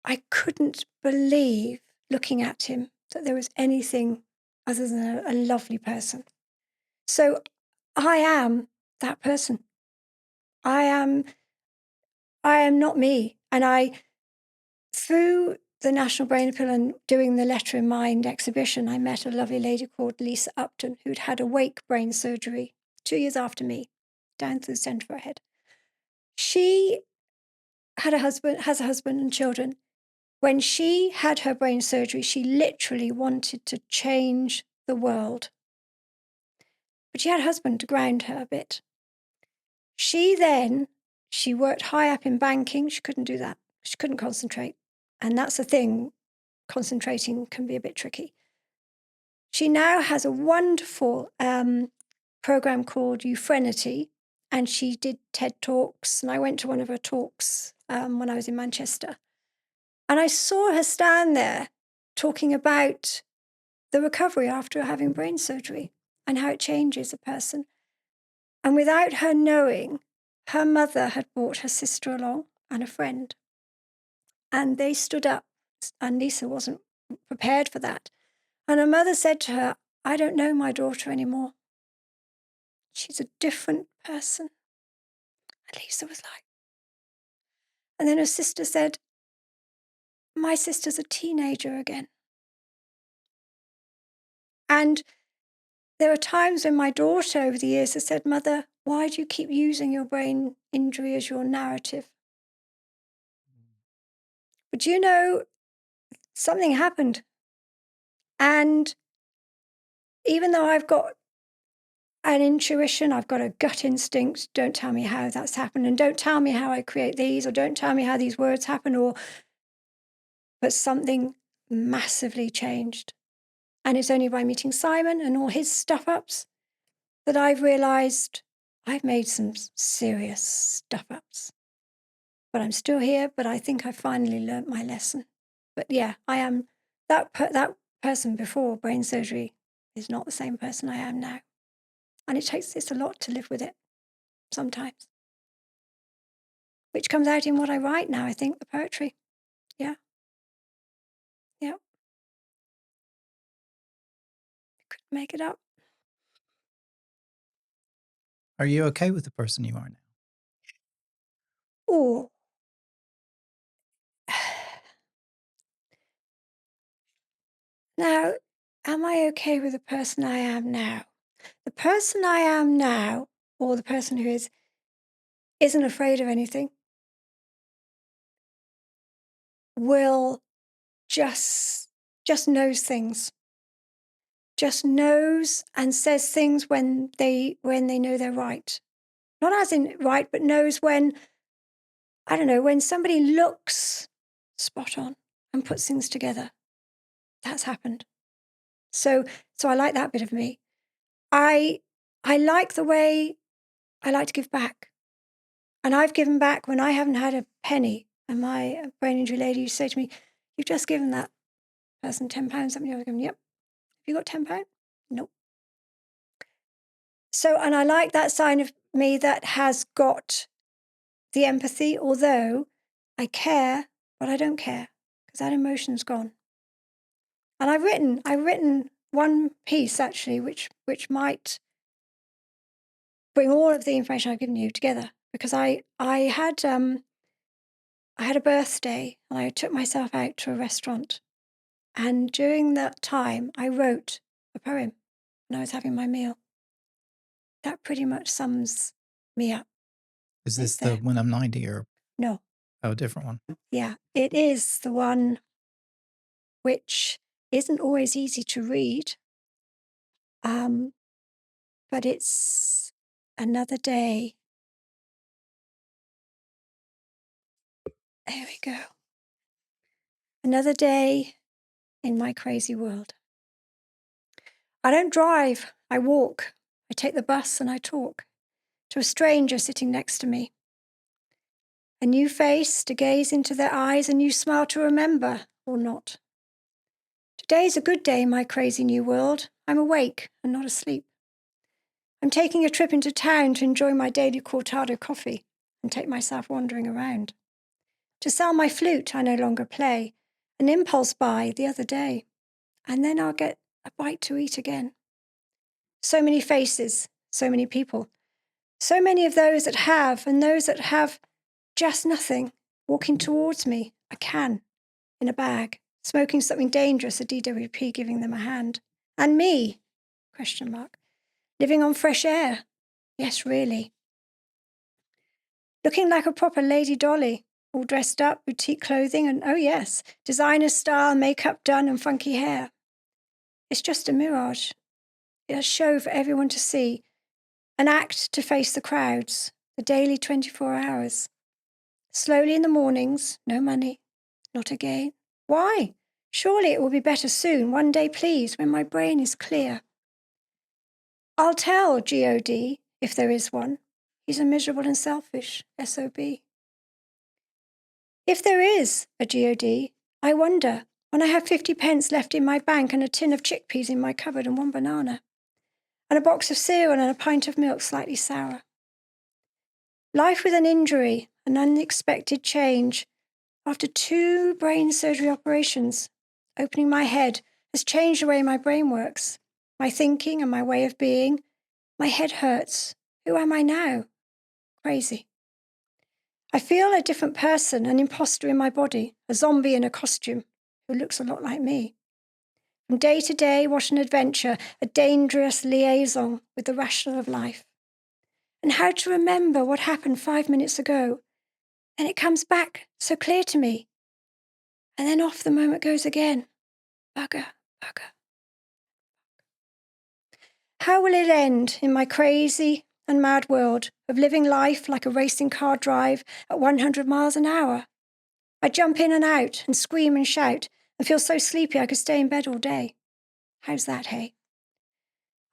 I couldn't believe, looking at him, that there was anything other than a lovely person. So I am that person. I am not me. And through the National Brain Appeal and doing the Letter in Mind exhibition, I met a lovely lady called Lisa Upton, who'd had awake brain surgery 2 years after me, down through the centre of her head. She has a husband and children. When she had her brain surgery, she literally wanted to change the world. But she had a husband to ground her a bit. She worked high up in banking. She couldn't do that. She couldn't concentrate. And that's the thing. Concentrating can be a bit tricky. She now has a wonderful program called Euphrенity, and she did TED Talks, and I went to one of her talks when I was in Manchester. And I saw her stand there talking about the recovery after having brain surgery and how it changes a person. And without her knowing, her mother had brought her sister along and a friend. And they stood up, and Lisa wasn't prepared for that. And her mother said to her, "I don't know my daughter anymore. She's a different person." And Lisa was like, and then her sister said, "My sister's a teenager again." And there are times when my daughter over the years has said, "Mother, why do you keep using your brain injury as your narrative?" But you know, something happened. And even though I've got an intuition, I've got a gut instinct, don't tell me how that's happened, and don't tell me how I create these, or don't tell me how these words happen, but something massively changed. And it's only by meeting Simon and all his stuff-ups that I've realised I've made some serious stuff-ups. But I'm still here, but I think I finally learnt my lesson. But yeah, I am, that person before brain surgery is not the same person I am now. And it's a lot to live with it sometimes. Which comes out in what I write now, I think, the poetry. Yeah. Yeah. Couldn't make it up. Are you okay with the person you are now? Oh. Now, am I okay with the person I am now? The person I am now, or the person who isn't afraid of anything, will just knows things. Just knows and says things when they know they're right. Not as in right, but knows when, I don't know, when somebody looks spot on and puts things together. That's happened. So I like that bit of me. I like the way I like to give back. And I've given back when I haven't had a penny. And my brain injury lady used to say to me, "You've just given that person £10, haven't you?" I was going, "Yep." "Have you got £10? Nope." So, and I like that sign of me that has got the empathy, although I care, but I don't care because that emotion's gone. And I've written one piece actually, which might bring all of the information I've given you together, because I had a birthday and I took myself out to a restaurant, and during that time I wrote a poem when I was having my meal. That pretty much sums me up. Is It's this the there. When I'm 90 or No, a different one? yeah, it is the one which isn't always easy to read, but it's another day. There we go. Another day in my crazy world. I don't drive, I walk. I take the bus and I talk to a stranger sitting next to me. A new face to gaze into their eyes, a new smile to remember, or not. Today's a good day in my crazy new world. I'm awake and not asleep. I'm taking a trip into town to enjoy my daily cortado coffee and take myself wandering around. To sell my flute I no longer play, an impulse buy the other day, and then I'll get a bite to eat again. So many faces, so many people, so many of those that have and those that have just nothing, walking towards me, a can in a bag, smoking something dangerous, a DWP giving them a hand. And me, ? Living on fresh air. Yes, really. Looking like a proper Lady Dolly, all dressed up, boutique clothing, and oh yes, designer style, makeup done, and funky hair. It's just a mirage, a show for everyone to see, an act to face the crowds, the daily 24 hours. Slowly in the mornings, no money, not again. Why? Surely it will be better soon, one day please, when my brain is clear. I'll tell God, if there is one. He's a miserable and selfish SOB. If there is a God, I wonder, when I have 50 pence left in my bank and a tin of chickpeas in my cupboard and one banana, and a box of cereal and a pint of milk slightly sour. Life with an injury, an unexpected change. After 2 brain surgery operations, opening my head has changed the way my brain works, my thinking and my way of being. My head hurts. Who am I now? Crazy. I feel a different person, an imposter in my body, a zombie in a costume who looks a lot like me. From day to day, what an adventure, a dangerous liaison with the rational of life. And how to remember what happened 5 minutes ago. Then it comes back so clear to me. And then off the moment goes again. Bugger, bugger. How will it end in my crazy and mad world of living life like a racing car drive at 100 miles an hour? I jump in and out and scream and shout and feel so sleepy I could stay in bed all day. How's that, hey?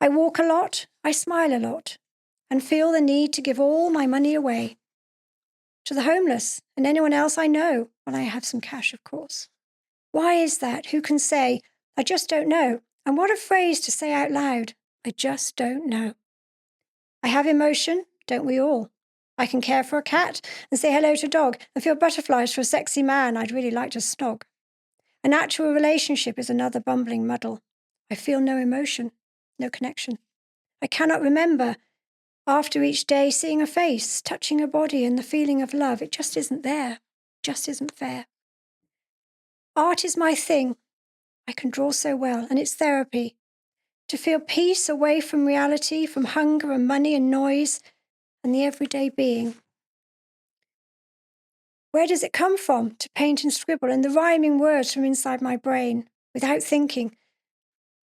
I walk a lot, I smile a lot, and feel the need to give all my money away. To the homeless and anyone else I know, when I have some cash, of course. Why is that? Who can say? I just don't know. And what a phrase to say out loud. I just don't know. I have emotion, don't we all? I can care for a cat and say hello to a dog and feel butterflies for a sexy man I'd really like to snog. A natural relationship is another bumbling muddle. I feel no emotion, no connection. I cannot remember, after each day, seeing a face, touching a body and the feeling of love. It just isn't there, just isn't fair. Art is my thing. I can draw so well, and it's therapy. To feel peace away from reality, from hunger and money and noise and the everyday being. Where does it come from to paint and scribble and the rhyming words from inside my brain without thinking?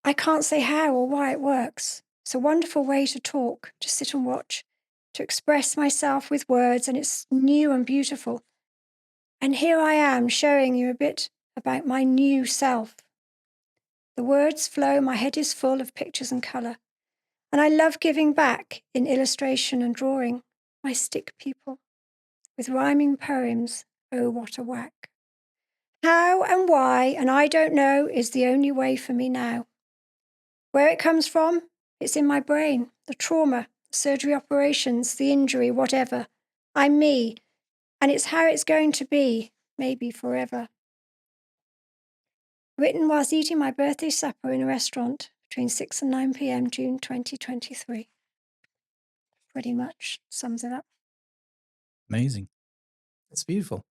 I can't say how or why it works. It's a wonderful way to talk, to sit and watch, to express myself with words, and it's new and beautiful. And here I am showing you a bit about my new self. The words flow, my head is full of pictures and colour. And I love giving back in illustration and drawing, my stick people, with rhyming poems, oh what a whack. How and why, and I don't know, is the only way for me now. Where it comes from, it's in my brain, the trauma, the surgery operations, the injury, whatever. I'm me, and it's how it's going to be, maybe forever. Written whilst eating my birthday supper in a restaurant between 6 and 9 p.m. June 2023. Pretty much sums it up. Amazing. It's beautiful.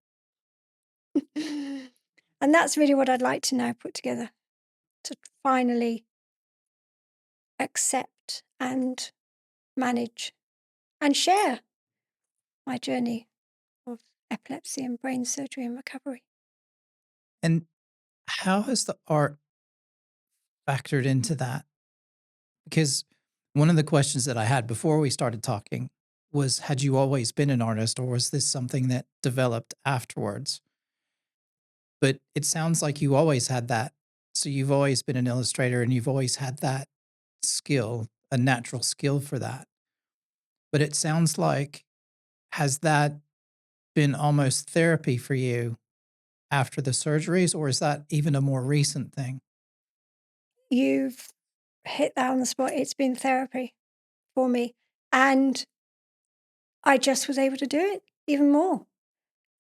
And that's really what I'd like to now put together, to finally accept and manage and share my journey of epilepsy and brain surgery and recovery. And how has the art factored into that? Because one of the questions that I had before we started talking was, had you always been an artist, or was this something that developed afterwards? But it sounds like you always had that. So you've always been an illustrator and you've always had that skill, a natural skill for that. But it sounds like, has that been almost therapy for you after the surgeries, or is that even a more recent thing? You've hit that on the spot. It's been therapy for me. And I just was able to do it even more.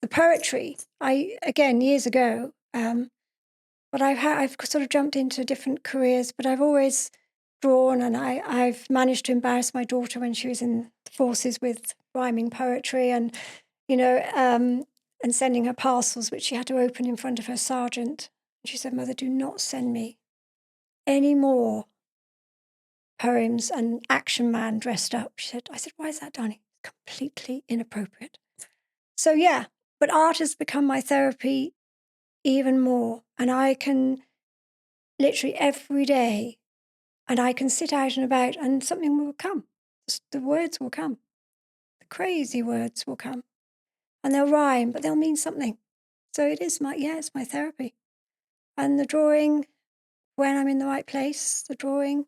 The poetry, again, years ago, but I've sort of jumped into different careers, but I've always drawn, and I've managed to embarrass my daughter when she was in the forces with rhyming poetry and, and sending her parcels, which she had to open in front of her sergeant. And she said, "Mother, do not send me any more poems and action man dressed up." I said, "Why is that, Donnie? Completely inappropriate." So yeah, But art has become my therapy even more. And I can literally every day, and I can sit out and about and something will come. The words will come. The crazy words will come. And they'll rhyme, but they'll mean something. So it is it's my therapy. And the drawing, when I'm in the right place, the drawing,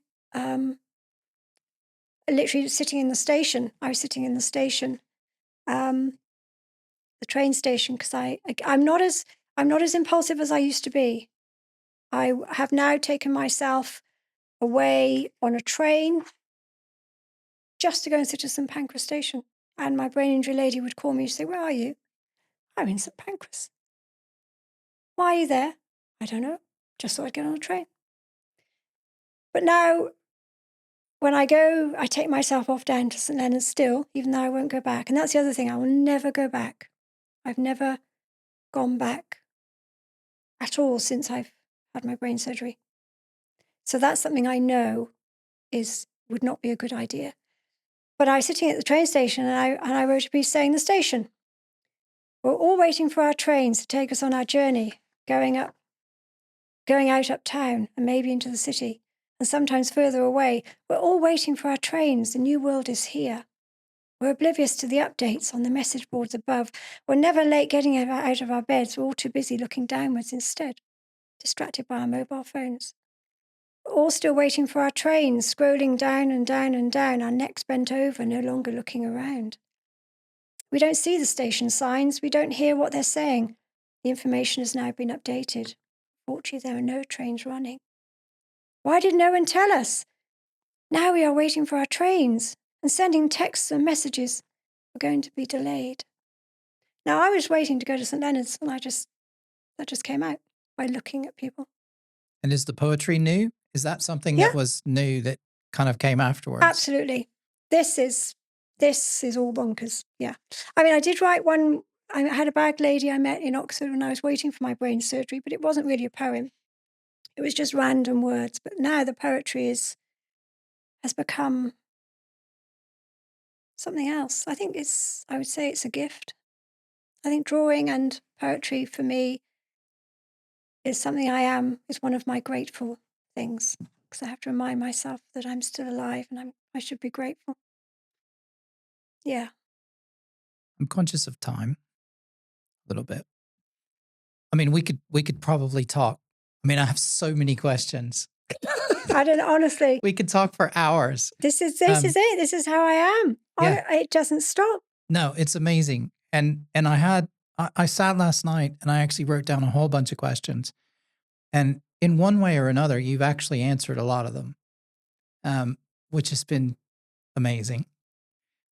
literally sitting in the station. I was sitting in the station, the train station, because I'm not as impulsive as I used to be. I have now taken myself away on a train just to go and sit at St Pancras station. And my brain injury lady would call me and say, "Where are you?" "I'm in St Pancras." "Why are you there?" "I don't know. Just thought I'd get on a train." But now, when I go, I take myself off down to St Leonard's still, even though I won't go back. And that's the other thing, I will never go back. I've never gone back at all since I've had my brain surgery. So that's something I know would not be a good idea. But I was sitting at the train station and I wrote a piece saying the station. We're all waiting for our trains to take us on our journey, going out uptown and maybe into the city, and sometimes further away. We're all waiting for our trains. The new world is here. We're oblivious to the updates on the message boards above. We're never late getting out of our beds. We're all too busy looking downwards instead, distracted by our mobile phones. We're all still waiting for our trains, scrolling down and down and down, our necks bent over, no longer looking around. We don't see the station signs. We don't hear what they're saying. The information has now been updated. Fortunately, there are no trains running. Why did no one tell us? Now we are waiting for our trains and sending texts and messages. We're going to be delayed. Now, I was waiting to go to St Leonard's, and that just came out by looking at people. And is the poetry new? Is that something Yeah. that was new that kind of came afterwards? Absolutely. This is all bonkers. Yeah. I mean, I did write one. I had a bag lady I met in Oxford when I was waiting for my brain surgery, but it wasn't really a poem. It was just random words. But now the poetry has become something else. I would say it's a gift. I think drawing and poetry for me is something is one of my grateful things, because I have to remind myself that I'm still alive and I should be grateful. Yeah. I'm conscious of time a little bit. I mean, we could probably talk. I mean, I have so many questions. I don't honestly. We could talk for hours. This is it. This is how I am. Yeah. It doesn't stop. No, it's amazing. And I sat last night and I actually wrote down a whole bunch of questions. And in one way or another, you've actually answered a lot of them, which has been amazing.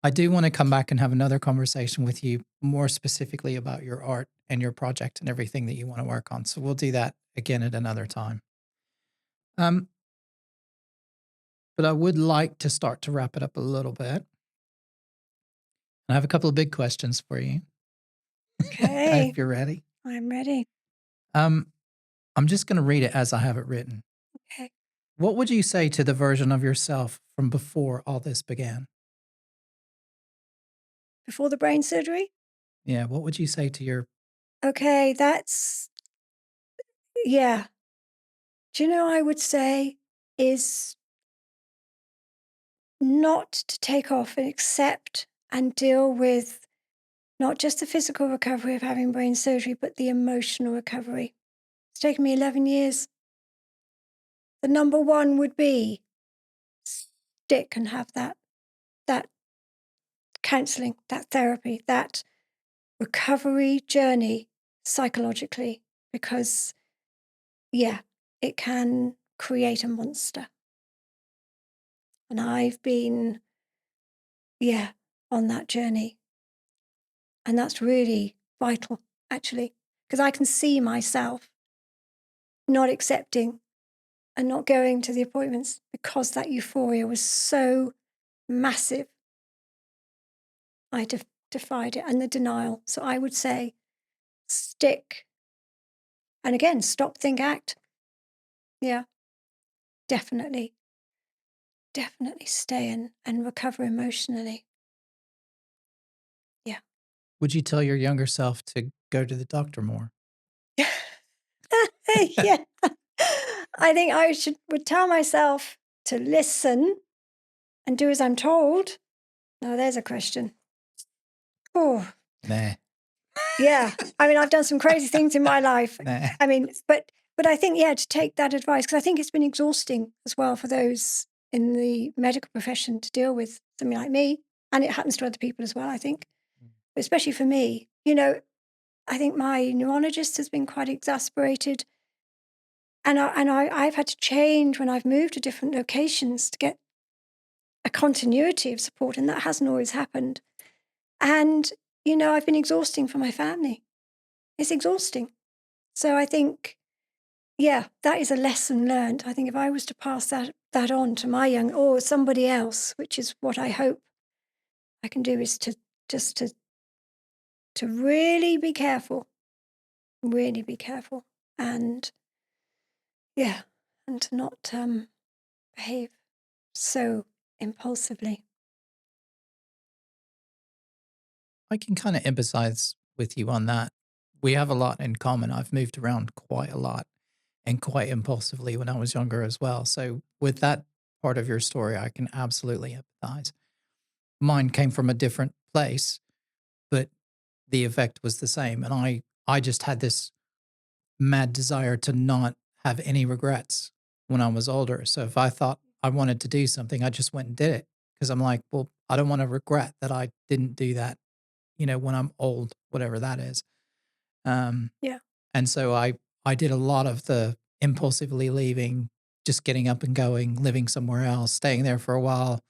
I do want to come back and have another conversation with you more specifically about your art and your project and everything that you want to work on. So we'll do that again at another time. But I would like to start to wrap it up a little bit. I have a couple of big questions for you. Okay. If you're ready. I'm ready. I'm just going to read it as I have it written. Okay. What would you say to the version of yourself from before all this began? Before the brain surgery? Yeah, what would you say to your... Okay, yeah. Do you know, I would say is not to take off and accept and deal with not just the physical recovery of having brain surgery, but the emotional recovery. It's taken me 11 years. The number one would be stick and have that counselling, that therapy, that recovery journey psychologically, because, yeah, it can create a monster. And I've been, on that journey. And that's really vital, actually, because I can see myself not accepting and not going to the appointments because that euphoria was so massive. I defied it, and the denial. So I would say stick. And again, stop, think, act. Yeah, definitely. Definitely stay and recover emotionally. Yeah. Would you tell your younger self to go to the doctor more? Yeah. I think would tell myself to listen and do as I'm told. Now there's a question. Oh, Nah, yeah. I mean, I've done some crazy things in my life. nah. I mean, but I think, yeah, to take that advice, because I think it's been exhausting as well for those in the medical profession to deal with something like me. And it happens to other people as well, I think, but especially for me. I think my neurologist has been quite exasperated. I've had to change when I've moved to different locations to get a continuity of support, and that hasn't always happened. And, I've been exhausting for my family. It's exhausting. So I think, yeah, that is a lesson learned. I think if I was to pass that on to my young or somebody else, which is what I hope I can do, is to just to really be careful, and yeah, and to not behave so impulsively. I can kind of empathize with you on that. We have a lot in common. I've moved around quite a lot and quite impulsively when I was younger as well. So, with that part of your story, I can absolutely empathize. Mine came from a different place, but the effect was the same. And I just had this mad desire to not have any regrets when I was older. So, if I thought I wanted to do something, I just went and did it because I'm like, well, I don't want to regret that I didn't do that, when I'm old, whatever that is. Um, Yeah. and so I did a lot of the impulsively leaving, just getting up and going, living somewhere else, staying there for a while,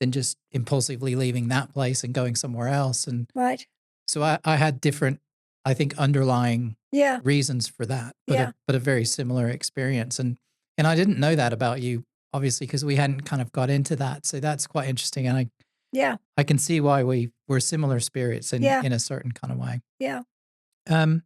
then just impulsively leaving that place and going somewhere else. And Right. so I had different, I think, underlying Yeah. reasons for that, but Yeah. a very similar experience. And I didn't know that about you, obviously, because we hadn't kind of got into that. So that's quite interesting. And Yeah. I can see why we're similar spirits Yeah. in a certain kind of way. Yeah. Um,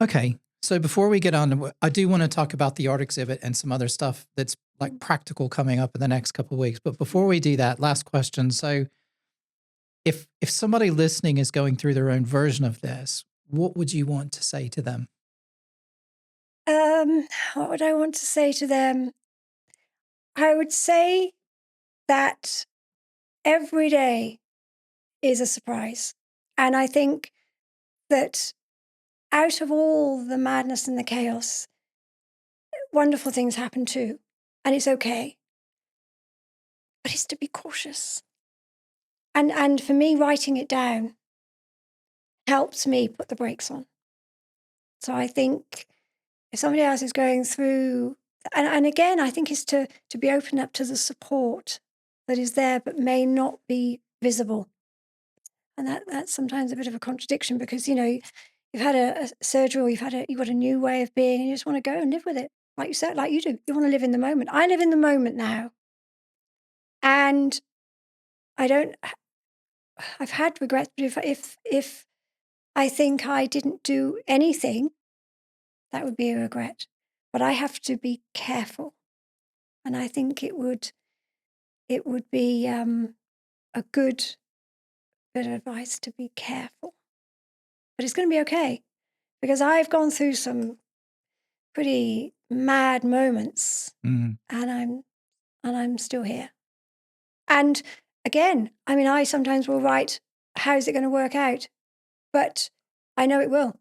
okay. So before we get on, I do want to talk about the art exhibit and some other stuff that's like practical coming up in the next couple of weeks. But before we do that, last question. So if somebody listening is going through their own version of this, what would you want to say to them? Um, what would I want to say to them? I would say that every day is a surprise. And I think that out of all the madness and the chaos, wonderful things happen too. And it's okay. But it's to be cautious. And for me, writing it down helps me put the brakes on. So I think if somebody else is going through, and again, I think it's to be open up to the support that is there but may not be visible. And that's sometimes a bit of a contradiction because, you've had a surgery or you've got a new way of being and you just want to go and live with it. Like you said, like you do. You want to live in the moment. I live in the moment now. And I don't I've had regrets, but if I think I didn't do anything, that would be a regret. But I have to be careful. And I think it would be a good bit of advice to be careful. But it's going to be okay because I've gone through some pretty mad moments, Mm, and I'm still here. And again, I mean, I sometimes will write, "How's it going to work out?" But I know it will.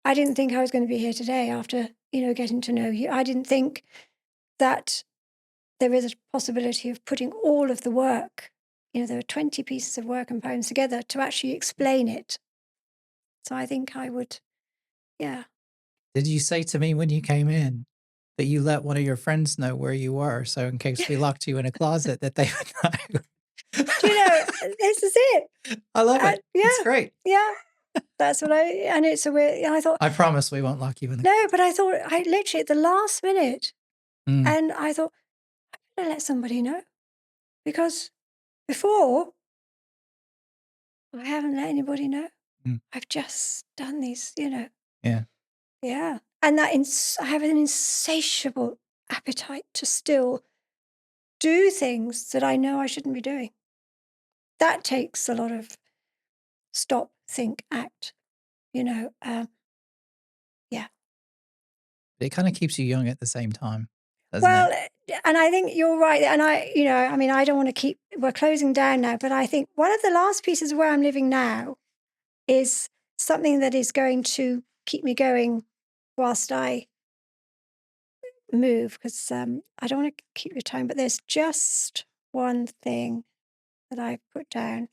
I didn't think I was going to be here today after getting to know you. I didn't think that there is a possibility of putting all of the work. There are 20 pieces of work and poems together to actually explain it. So I think I would, yeah. Did you say to me when you came in that you let one of your friends know where you were, so in case we locked you in a closet that they would know? Do you know, this is it. I love it. It's Yeah, great. yeah. That's what and it's a weird, I thought, I promise we won't lock you in the no, but I thought, I literally at the last minute, Mm, and I thought, I'm going to let somebody know because before I haven't let anybody know. mm, I've just done these, yeah. yeah. And I have an insatiable appetite to still do things that I know I shouldn't be doing. That takes a lot of stop, think, act. Yeah. It kind of keeps you young at the same time, doesn't it? Well, and I think you're right. And I mean, I don't want to keep, we're closing down now, but I think one of the last pieces of where I'm living now is something that is going to keep me going whilst I move, because I don't want to keep your time, but there's just one thing that I've put down.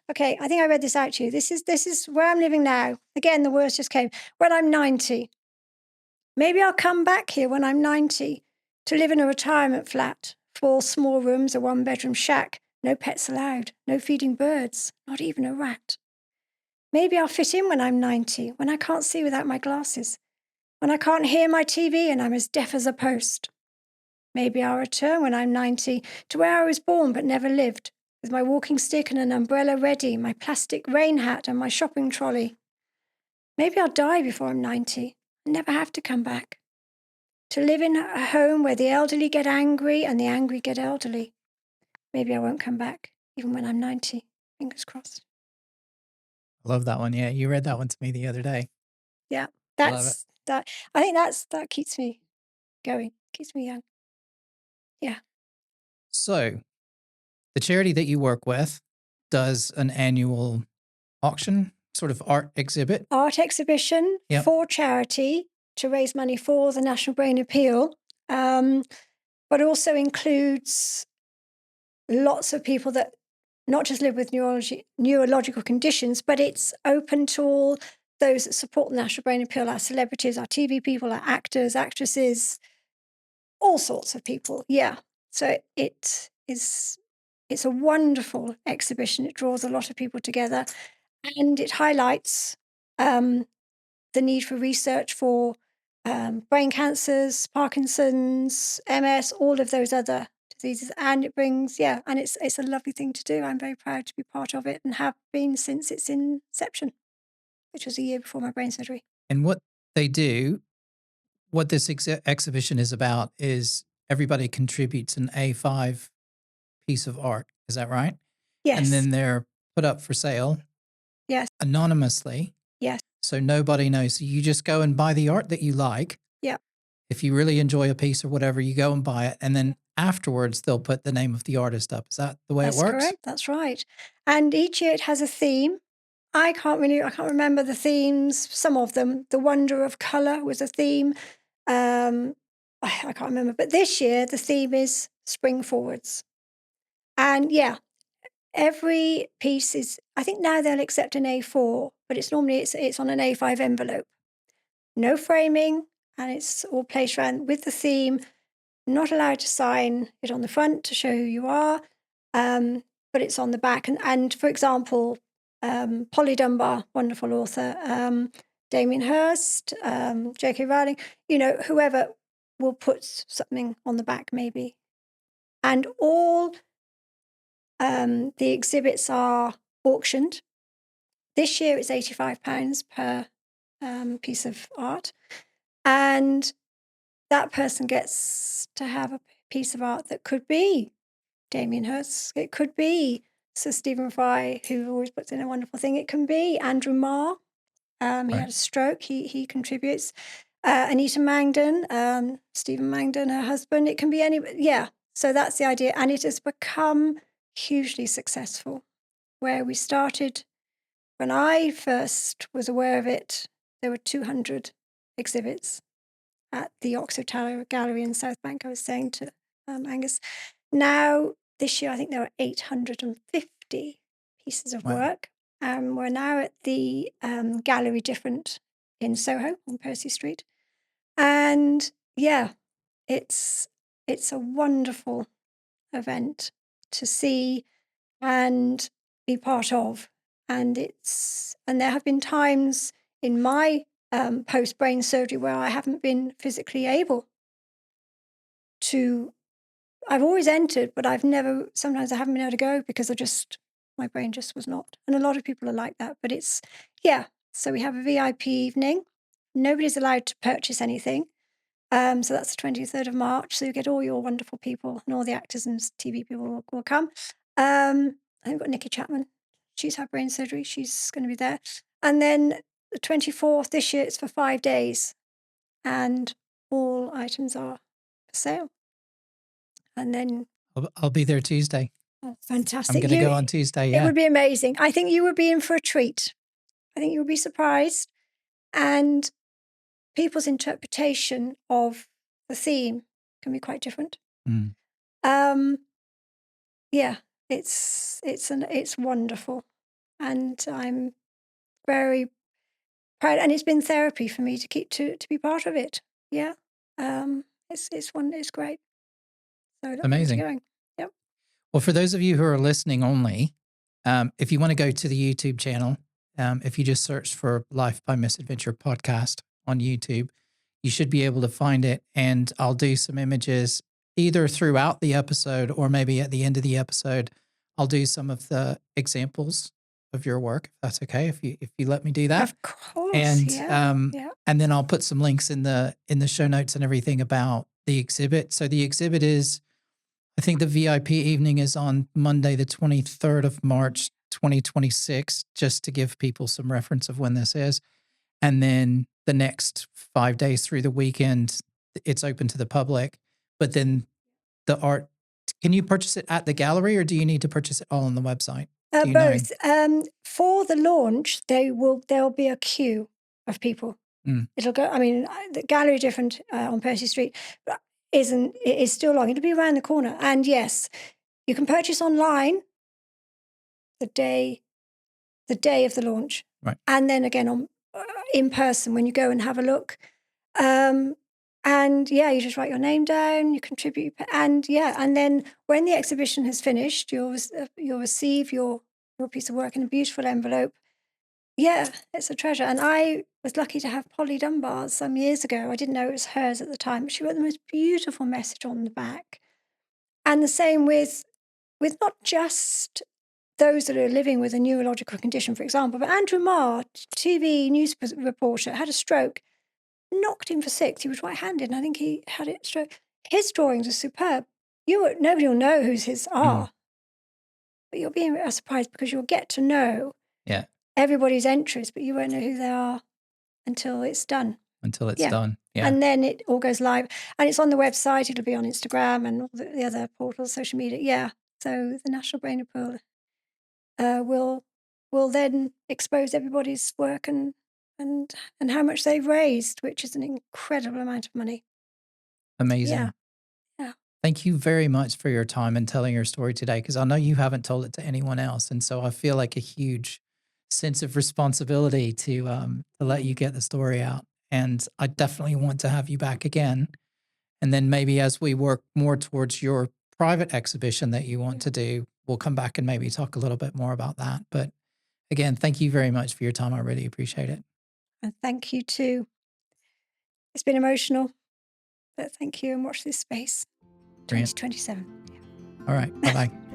Okay, I think I read this out to you. This is where I'm living now. Again, the words just came. When I'm 90, maybe I'll come back here when I'm 90 to live in a retirement flat, 4 small rooms, a 1-bedroom shack, no pets allowed, no feeding birds, not even a rat. Maybe I'll fit in when I'm 90, when I can't see without my glasses, when I can't hear my TV and I'm as deaf as a post. Maybe I'll return when I'm 90 to where I was born but never lived, with my walking stick and an umbrella ready, my plastic rain hat and my shopping trolley. Maybe I'll die before I'm 90 and never have to come back. To live in a home where the elderly get angry and the angry get elderly. Maybe I won't come back, even when I'm 90. Fingers crossed. I love that one. Yeah, you read that one to me the other day. Yeah, I love it. that. I think that keeps me going, keeps me young. Yeah. So, the charity that you work with does an annual auction, sort of art exhibit. Art exhibition Yep. for charity to raise money for the National Brain Appeal, but also includes lots of people that not just live with neurological conditions, but it's open to all those that support the National Brain Appeal, our celebrities, our TV people, our actors, actresses, all sorts of people. Yeah. So it's a wonderful exhibition. It draws a lot of people together, and it highlights the need for research for brain cancers, Parkinson's, MS, all of those other diseases. And it brings, and it's a lovely thing to do. I'm very proud to be part of it and have been since its inception, which was a year before my brain surgery. And what they do, what this exhibition is about, is everybody contributes an A5 piece of art. Is that right? Yes. And then they're put up for sale Yes. anonymously. Yes. So nobody knows. So you just go and buy the art that you like. Yeah. If you really enjoy a piece or whatever, you go and buy it. And then afterwards, they'll put the name of the artist up. Is that the way That's it works? correct. That's right. And each year it has a theme. I can't remember the themes, some of them. The Wonder of Colour was a theme. I can't remember. But this year the theme is Spring Forwards. And every piece is, I think now they'll accept an A4, but it's normally it's on an A5 envelope. No framing, and it's all placed around with the theme. Not allowed to sign it on the front to show who you are, but it's on the back. And for example, Polly Dunbar, wonderful author, Damien Hirst, J.K. Rowling, whoever will put something on the back maybe. And all the exhibits are auctioned. This year it's £85 per piece of art. And that person gets to have a piece of art that could be Damien Hirst. It could be Sir Stephen Fry, who always puts in a wonderful thing. It can be Andrew Marr. He had a stroke. He contributes. Anita Langdon, Stephen Langdon, her husband. It can be any. Yeah. So that's the idea, and it has become hugely successful. Where we started, when I first was aware of it, there were 200 exhibits at the Oxford Tower Gallery in South Bank. I was saying to Angus. Now, this year, I think there are 850 pieces of work. We're now at the Gallery Different in Soho on Percy Street. And it's a wonderful event to see and be part of. And there have been times in my post-brain surgery where I haven't been physically able to. I've always entered, but sometimes I haven't been able to go because my brain just was not. And a lot of people are like that, but so we have a VIP evening. Nobody's allowed to purchase anything. So that's the 23rd of March. So you get all your wonderful people and all the actors and TV people will come. I think we've got Nikki Chapman. she's had brain surgery. She's going to be there. And then the 24th this year, it's for 5 days. And all items are for sale. And then... I'll be there Tuesday. Oh, I'm fantastic. going to go on Tuesday, yeah. It would be amazing. I think you would be in for a treat. I think you would be surprised. And people's interpretation of the theme can be quite different. Mm. Yeah, it's wonderful. And I'm very proud. And it's been therapy for me to be part of it. Yeah. It's great. So I look forward to Amazing. going. Yep. Well, for those of you who are listening only, if you want to go to the YouTube channel, if you just search for Life by Misadventure podcast on YouTube, you should be able to find it. And I'll do some images either throughout the episode or maybe at the end of the episode. I'll do some of the examples of your work, if that's okay, if you let me do that. Of course. And yeah. And then I'll put some links in the show notes and everything about the exhibit. So the exhibit is, I think the VIP evening is on Monday, the 23rd of March, 2026, just to give people some reference of when this is. And then the next 5 days through the weekend, it's open to the public. But then the art, can you purchase it at the gallery or do you need to purchase it all on the website? Both. For the launch, there'll be a queue of people. Mm. It'll go. I mean, the gallery different on Percy Street, but it is still long. It'll be around the corner. And yes, you can purchase online the day of the launch, right? And then again on in person when you go and have a look. And yeah, you just write your name down, you contribute, and yeah, and then when the exhibition has finished, you'll receive your piece of work in a beautiful envelope. Yeah, it's a treasure. And I was lucky to have Polly Dunbar's some years ago. I didn't know it was hers at the time, but she wrote the most beautiful message on the back. And the same with not just those that are living with a neurological condition, for example, but Andrew Marr, TV news reporter, had a stroke. Knocked him for 6. He was right-handed, and I think he had it stroke. His drawings are superb. Nobody will know whose his are, but you'll be surprised because you'll get to know everybody's entries, but you won't know who they are until it's done. Until it's done, yeah. And then it all goes live, and it's on the website. It'll be on Instagram and all the other portals, social media. Yeah. So the National Brain Pool will then expose everybody's work and how much they've raised, which is an incredible amount of money. Amazing. Yeah. Thank you very much for your time and telling your story today, because I know you haven't told it to anyone else. And so I feel like a huge sense of responsibility to let you get the story out. And I definitely want to have you back again. And then maybe as we work more towards your private exhibition that you want to do, we'll come back and maybe talk a little bit more about that. But again, thank you very much for your time. I really appreciate it. And thank you too. It's been emotional, but thank you, and watch this space. 2027. All right. Bye-bye.